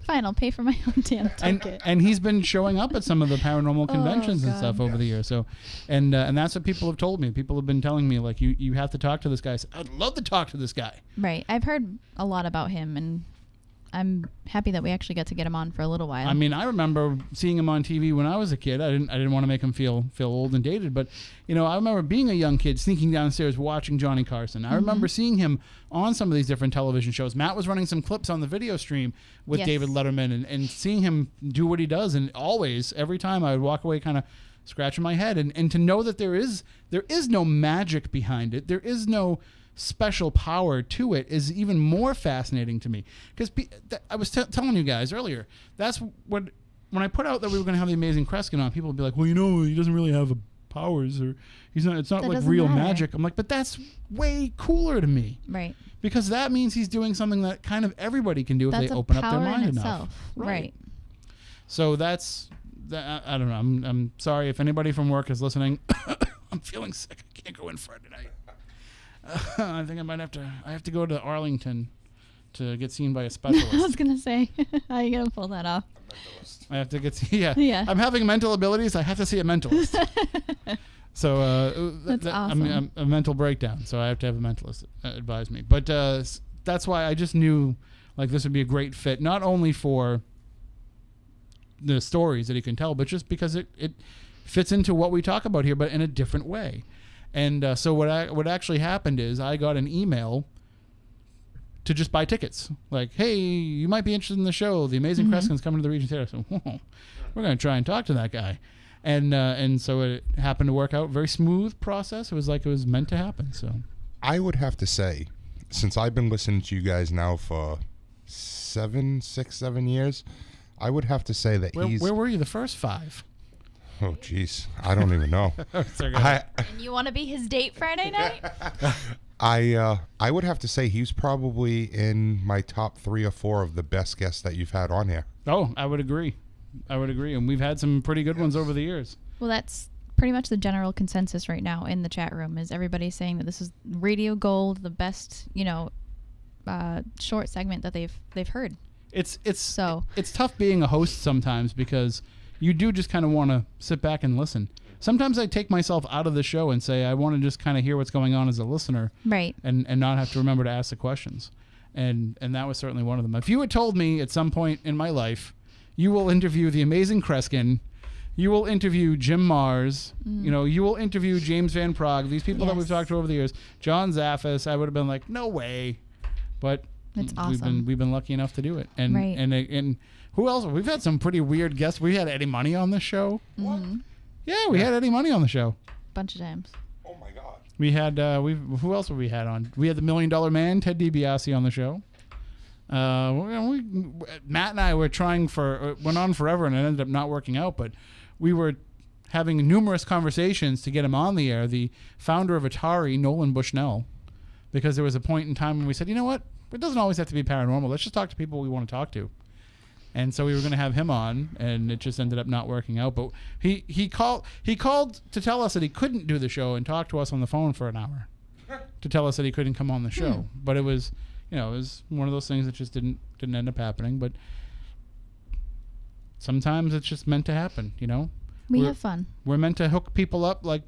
Fine, I'll pay for my own damn ticket. And he's been showing up at some of the paranormal conventions and God. stuff over the years. So, and that's what people have told me. People have been telling me like you have to talk to this guy. I said, I'd love to talk to this guy. Right. I've heard a lot about him, and I'm happy that we actually got to get him on for a little while. I mean, I remember seeing him on TV when I was a kid. I didn't want to make him feel old and dated, but I remember being a young kid sneaking downstairs watching Johnny Carson. I remember seeing him on some of these different television shows. Matt was running some clips on the video stream with Yes. David Letterman and seeing him do what he does. And always, every time I would walk away kind of scratching my head. And to know that there is no magic behind it. There is no special power to it is even more fascinating to me. Because I was telling you guys earlier, that's what, when I put out that we were going to have the amazing Kreskin on, people would be like, well, he doesn't really have powers, or it's not That like doesn't real matter. magic. I'm like, but that's way cooler to me. right. Because that means he's doing something that kind of everybody can do if That's they a open up power their mind in enough. itself. Right. So that's I don't know. I'm sorry if anybody from work is listening. I'm feeling sick. I can't go in Friday night. I think I have to go to Arlington to get seen by a I specialist. was going to say, how are you going to pull that off? I have to get yeah. Yeah. I'm having mental abilities. I have to see a mentalist. So That's awesome. I'm a mental breakdown. So I have to have a mentalist advise me. But that's why I just knew like this would be a great fit, not only for the stories that he can tell, but just because it fits into what we talk about here, but in a different way. And so what actually happened is I got an email to just buy tickets. Like, hey, you might be interested in the show. The Amazing Kreskin's coming to the Regent Theater. So we're going to try and talk to that guy. And so it happened to work out. Very smooth process. It was like it was meant to happen. So I would have to say, since I've been listening to you guys now for 7 years, I would have to say that where were you the first 5? Oh, jeez. I don't even know. Sorry, I And you want to be his date Friday night? I would have to say he's probably in my top 3 or 4 of the best guests that you've had on here. Oh, I would agree. And we've had some pretty good ones over the years. Well, that's pretty much the general consensus right now in the chat room is everybody saying that this is radio gold, the best, short segment that they've heard. It's So it's tough being a host sometimes because you do just kind of want to sit back and listen. Sometimes I take myself out of the show and say I want to just kind of hear what's going on as a listener, right, and not have to remember to ask the questions. And that was certainly one of them. If you had told me at some point in my life, you will interview the Amazing Kreskin, you will interview Jim Mars, you will interview James Van Prague, these people that we've talked to over the years, John Zaffis, I would have been like, no way. But it's awesome. We've been lucky enough to do it. And right. and who else? We've had some pretty weird guests. We had Eddie Money on this show. Mm-hmm. Yeah, we had Eddie Money on the show. Bunch of times. Oh my God. We had who else have we had on? We had the $1 Million Man, Ted DiBiase, on the show. Matt and I were went on forever, and it ended up not working out. But we were having numerous conversations to get him on the air. The founder of Atari, Nolan Bushnell, because there was a point in time when we said, you know what, it doesn't always have to be paranormal. Let's just talk to people we want to talk to. And so we were going to have him on, and it just ended up not working out. But he called to tell us that he couldn't do the show and talk to us on the phone for an hour to tell us that he couldn't come on the show. But it was, it was one of those things that just didn't end up happening. But sometimes it's just meant to happen, We have fun. We're meant to hook people up like,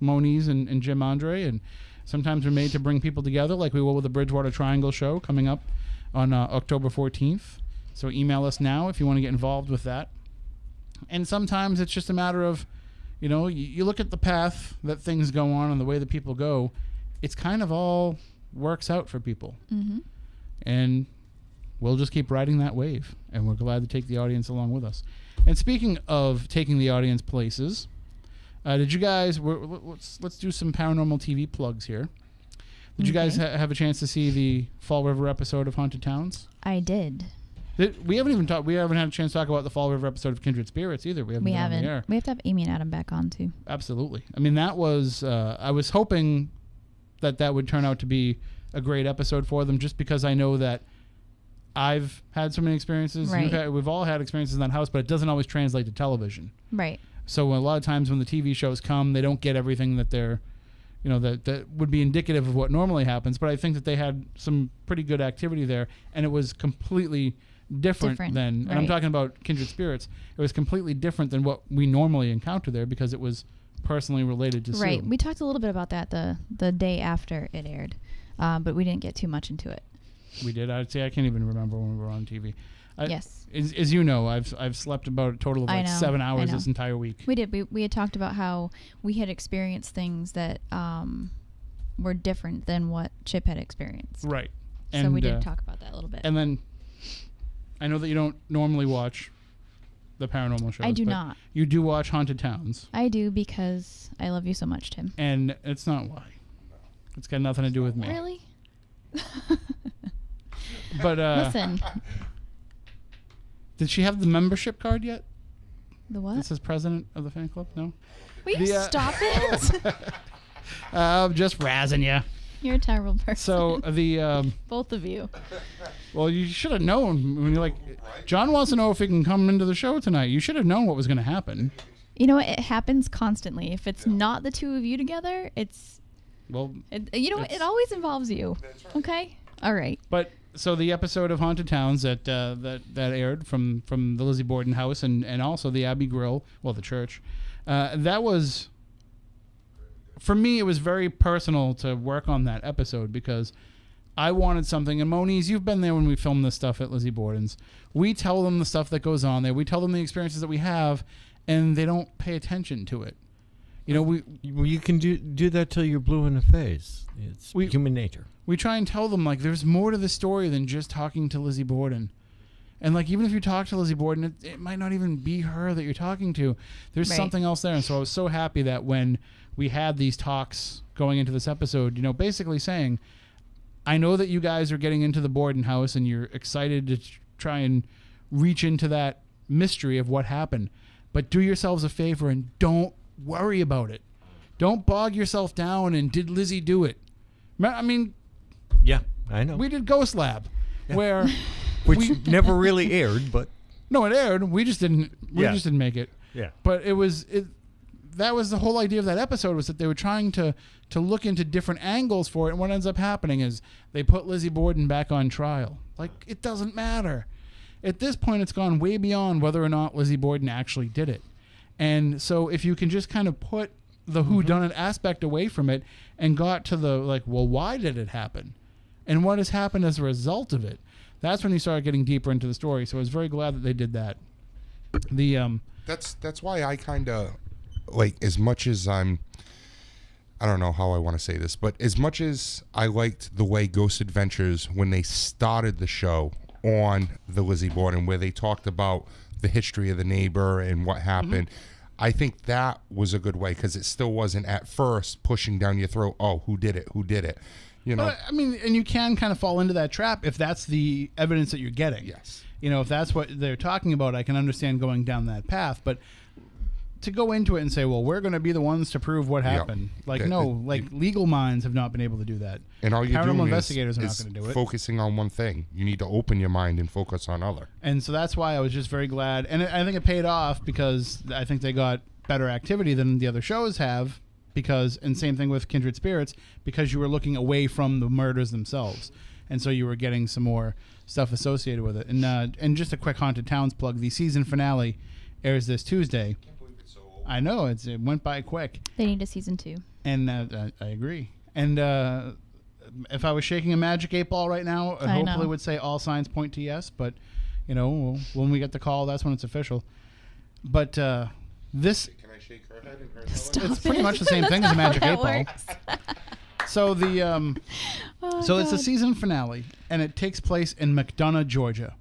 Moniz and Jim Andre, and sometimes we're made to bring people together like we will with the Bridgewater Triangle show coming up on October 14th. So email us now if you want to get involved with that. And sometimes it's just a matter of, you look at the path that things go on and the way that people go, it's kind of all works out for people. Mm-hmm. And we'll just keep riding that wave. And we're glad to take the audience along with us. And speaking of taking the audience places, did you guys, let's do some paranormal TV plugs here. Did you guys have a chance to see the Fall River episode of Haunted Towns? I did. We haven't had a chance to talk about the Fall River episode of Kindred Spirits either. We haven't. On the air. We have to have Amy and Adam back on too. Absolutely. I mean, that was I was hoping that would turn out to be a great episode for them, just because I know that I've had so many experiences. Right. We've all had experiences in that house, but it doesn't always translate to television. Right. So a lot of times when the TV shows come, they don't get everything that they're, that would be indicative of what normally happens. But I think that they had some pretty good activity there, and it was completely different than, and I'm talking about Kindred Spirits, it was completely different than what we normally encounter there, because it was personally related to Sue. Right. We talked a little bit about that the day after it aired, but we didn't get too much into it. We did. I'd say I can't even remember when we were on TV. Yes. As you know, I've slept about a total of 7 hours this entire week. We did. We had talked about how we had experienced things that were different than what Chip had experienced. Right. So we did talk about that a little bit. And then I know that you don't normally watch the paranormal shows. I do not. You do watch Haunted Towns. I do, because I love you so much, Tim. And it's not why. It's got nothing to do with me. Really? But listen. Did she have the membership card yet? The what? This is president of the fan club? No? Will you stop it? I'm just razzing you. You're a terrible person. So the both of you. Well, you should have known when you're like, John wants to know if he can come into the show tonight. You should have known what was going to happen. You know what? It happens constantly. If it's not the two of you together, it's. Well, it always involves you. Right. Okay. All right. But so the episode of Haunted Towns that aired from the Lizzie Borden house and also the Abbey Grill, well, the church, that was, for me, it was very personal to work on that episode, because I wanted something. And Moniz, you've been there when we filmed this stuff at Lizzie Borden's. We tell them the stuff that goes on there. We tell them the experiences that we have, and they don't pay attention to it. You can do that till you're blue in the face. It's human nature. We try and tell them, like, there's more to the story than just talking to Lizzie Borden. And, like, even if you talk to Lizzie Borden, it might not even be her that you're talking to. There's something else there. And so I was so happy that when we had these talks going into this episode, basically saying, I know that you guys are getting into the Borden house and you're excited to try and reach into that mystery of what happened. But do yourselves a favor and don't worry about it. Don't bog yourself down and did Lizzie do it? I mean... Yeah, I know. We did Ghost Lab, where... Which never really aired, but... No, it aired. We just didn't make it. Yeah. But it was... that was the whole idea of that episode, was that they were trying to look into different angles for it. And what ends up happening is they put Lizzie Borden back on trial. Like, it doesn't matter. At this point, it's gone way beyond whether or not Lizzie Borden actually did it. And so if you can just kind of put the whodunit aspect away from it and got to the, like, well, why did it happen? And what has happened as a result of it? That's when you start getting deeper into the story. So I was very glad that they did that. That's why I kind of, like, as much as I don't know how I want to say this, but as much as I liked the way Ghost Adventures, when they started the show on the Lizzie Borden, where they talked about the history of the neighbor and what happened, I think that was a good way, because it still wasn't at first pushing down your throat, oh, who did it? You know? But, I mean, and you can kind of fall into that trap if that's the evidence that you're getting. Yes. You know, if that's what they're talking about, I can understand going down that path. But to go into it and say, well, we're going to be the ones to prove what happened. Like, legal minds have not been able to do that. And all you're Paranormal doing investigators are is not going to do it. Focusing on one thing. You need to open your mind and focus on other. And so that's why I was just very glad. And I think it paid off, because I think they got better activity than the other shows have. Because, and same thing with Kindred Spirits, because you were looking away from the murders themselves. And so you were getting some more stuff associated with it. And just a quick Haunted Towns plug. The season finale airs this Tuesday. I know, it went by quick. They need a season 2. And I agree. And if I was shaking a magic 8-ball right now, I hopefully would say all signs point to yes. But, you know, when we get the call, that's when it's official. But this... Can I shake her head and her head? Stop It's pretty much the same thing as a magic 8-ball. So it's the season finale, and it takes place in McDonough, Georgia.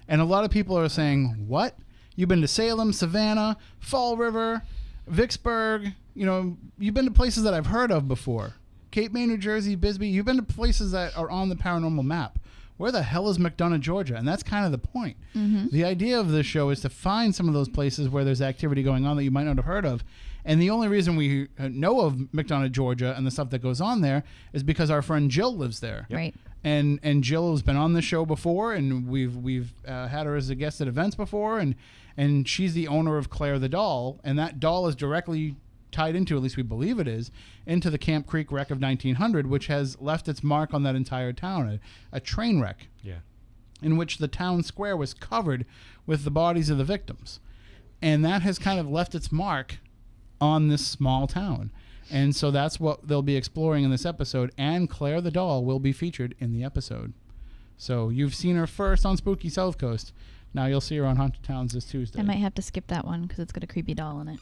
And a lot of people are saying, what? You've been to Salem, Savannah, Fall River, Vicksburg. You know, you've been to places that I've heard of before. Cape May, New Jersey, Bisbee. You've been to places that are on the paranormal map. Where the hell is McDonough, Georgia? And that's kind of the point. The idea of this show is to find some of those places where there's activity going on that you might not have heard of. And the only reason we know of McDonough, Georgia, and the stuff that goes on there is because our friend Jill lives there. Right. And Jill has been on the show before, and we've had her as a guest at events before, and she's the owner of Claire the Doll, and that doll is directly tied into, at least we believe it is, into the Camp Creek wreck of 1900, which has left its mark on that entire town, a train wreck. Yeah. In which the town square was covered with the bodies of the victims. And that has kind of left its mark on this small town. And so that's what they'll be exploring in this episode, and Claire the Doll will be featured in the episode. So you've seen her first on Spooky South Coast. Now you'll see her on Haunted Towns this Tuesday. I might have to skip that one because it's got a creepy doll in it.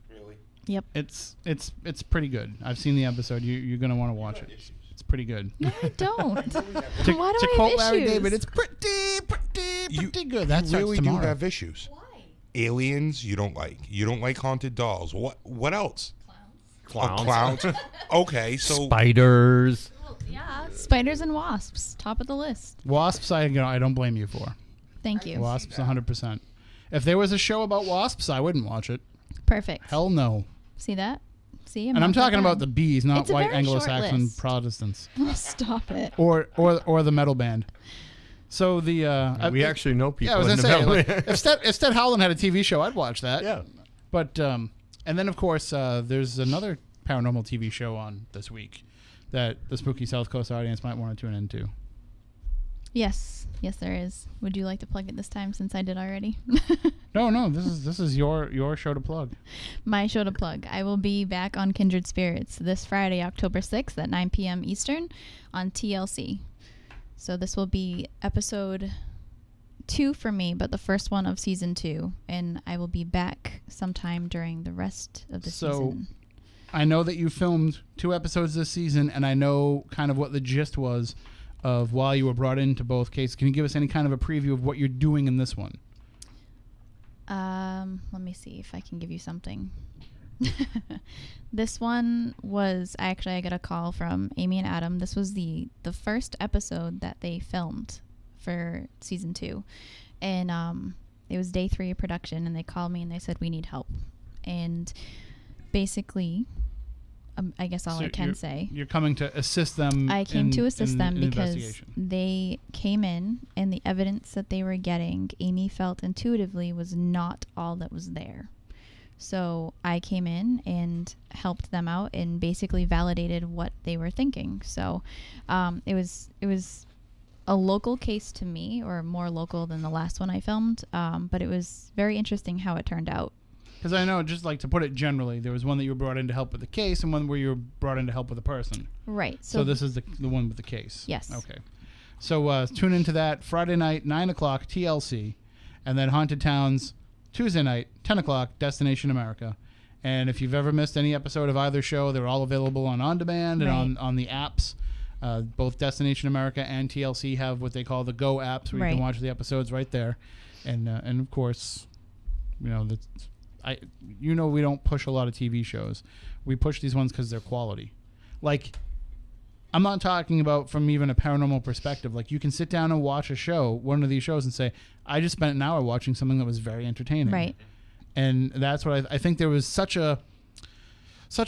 Really? Yep. It's pretty good. I've seen the episode. You're going to want to watch it. It's pretty good. No, I don't. Why do to I quote have Larry issues? David, it's pretty good. That's you really do tomorrow. have issues. Why? Aliens, you don't like. You don't like haunted dolls. What else? Clowns. Oh, clowns. Okay, so Spiders. Well, yeah. Spiders and wasps, top of the list. Wasps, I don't blame you for. Thank you. Wasps, 100%. If there was a show about wasps, I wouldn't watch it. Perfect. Hell no. See that? See, And I'm talking about the bees, not It's a white very short Anglo-Saxon list. Protestants, Stop it. or the metal band. So the We actually know people. yeah, I was in gonna the say, family. if Stead Howland had a TV show, I'd watch that. Yeah. But and then of course there's another paranormal TV show on this week that the Spooky South Coast audience might want to tune into. Yes, there is. Would you like to plug it this time since I did already? No, this is your show to plug. My show to plug. I will be back on Kindred Spirits this Friday, October 6th at 9 p.m. Eastern on TLC. So this will be episode 2 for me, but the first one of season 2, and I will be back sometime during the rest of the season. I know that you filmed 2 episodes this season, and I know kind of what the gist was of why you were brought into both cases. Can you give us any kind of a preview of what you're doing in this one? Let me see if I can give you something. This one was I got a call from Amy and Adam. This was the first episode that they filmed for season 2, and it was day 3 of production, and they called me and they said we need help, and basically I guess all I can say. You're coming to assist them. I came to assist them because investigation. they came in, and the evidence that they were getting, Amy felt intuitively was not all that was there. So I came in and helped them out and basically validated what they were thinking. So it was a local case to me, or more local than the last one I filmed, but it was very interesting how it turned out. Because I know, just like to put it generally, there was one that you were brought in to help with the case and one where you were brought in to help with a person. Right. So this is the one with the case. Yes. Okay. So tune into that Friday night, 9 o'clock, TLC. And then Haunted Towns, Tuesday night, 10 o'clock, Destination America. And if you've ever missed any episode of either show, they're all available on demand and on the apps. Both Destination America and TLC have what they call the Go apps, where you can watch the episodes right there. And of course, we don't push a lot of TV shows. We push these ones because they're quality. Like, I'm not talking about from even a paranormal perspective. Like, you can sit down and watch a show, one of these shows, and say, I just spent an hour watching something that was very entertaining. Right. And that's what I think there was such a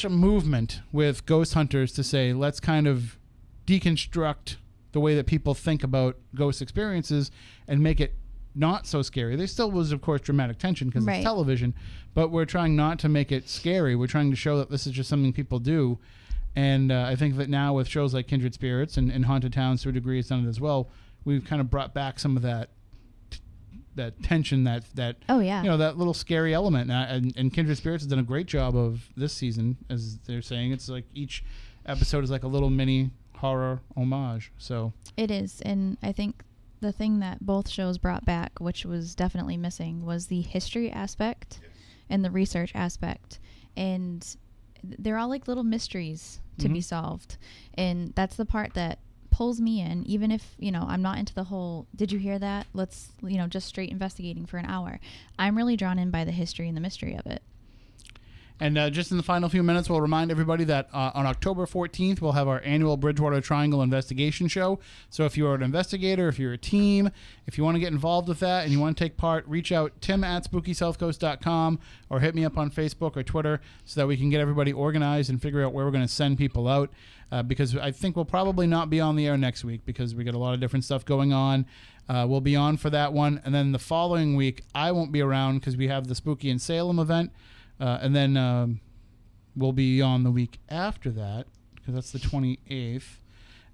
movement with ghost hunters to say, let's kind of deconstruct the way that people think about ghost experiences and make it not so scary. There still was, of course, dramatic tension because it's television, but we're trying not to make it scary. We're trying to show that this is just something people do. And I think that now with shows like Kindred Spirits and Haunted Towns, to a degree, it's done it as well. We've kind of brought back some of that tension, that that little scary element. And Kindred Spirits has done a great job of this season, as they're saying. It's like each episode is like a little mini horror homage. So it is, and I think the thing that both shows brought back, which was definitely missing, was the history aspect and the research aspect. And they're all like little mysteries to be solved. And that's the part that pulls me in, even if, I'm not into the whole, did you hear that? Let's, just straight investigating for an hour. I'm really drawn in by the history and the mystery of it. And just in the final few minutes, we'll remind everybody that on October 14th, we'll have our annual Bridgewater Triangle investigation show. So if you're an investigator, if you're a team, if you want to get involved with that and you want to take part, reach out, tim@spookysouthcoast.com, or hit me up on Facebook or Twitter so that we can get everybody organized and figure out where we're going to send people out. Because I think we'll probably not be on the air next week because we got a lot of different stuff going on. We'll be on for that one. And then the following week, I won't be around because we have the Spooky in Salem event. And then we'll be on the week after that because that's the 28th.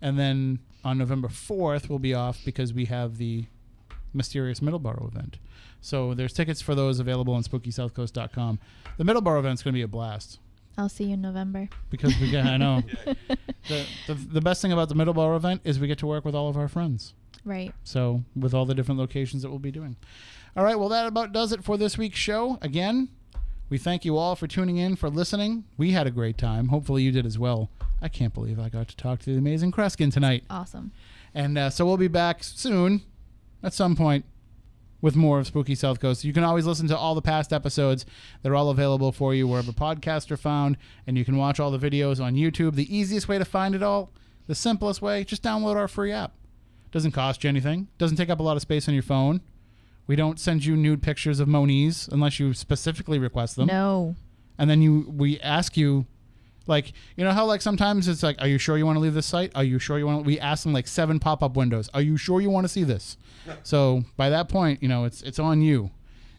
And then on November 4th, we'll be off because we have the Mysterious Middleborough event. So there's tickets for those available on SpookySouthCoast.com. The Middleborough event's going to be a blast. I'll see you in November. Because I know. The best thing about the Middleborough event is we get to work with all of our friends. Right. So with all the different locations that we'll be doing. All right, well, that about does it for this week's show. Again, we thank you all for tuning in, for listening. We had a great time. Hopefully you did as well. I can't believe I got to talk to the Amazing Kreskin tonight. Awesome. And so we'll be back soon, at some point, with more of Spooky South Coast. You can always listen to all the past episodes. They're all available for you wherever podcasts are found, and you can watch all the videos on YouTube. The easiest way to find it all, the simplest way, just download our free app. Doesn't cost you anything. Doesn't take up a lot of space on your phone. We don't send you nude pictures of Moniz unless you specifically request them. No. And then we ask you, like, how like sometimes it's like, are you sure you want to leave this site? Are you sure you want to? We ask them like 7 pop-up windows. Are you sure you want to see this? So by that point, it's on you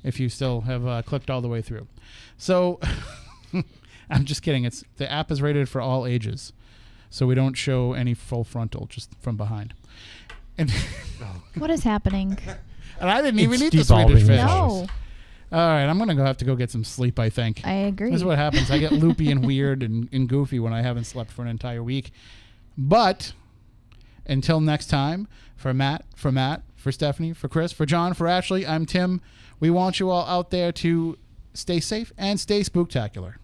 if you still have clicked all the way through. So I'm just kidding. The app is rated for all ages. So we don't show any full frontal, just from behind. And what is happening? And I didn't even eat the devolving. Swedish fish. No. All right, I'm going to have to go get some sleep, I think. I agree. This is what happens. I get loopy and weird and goofy when I haven't slept for an entire week. But until next time, for Matt, for Stephanie, for Chris, for John, for Ashley, I'm Tim. We want you all out there to stay safe and stay spooktacular.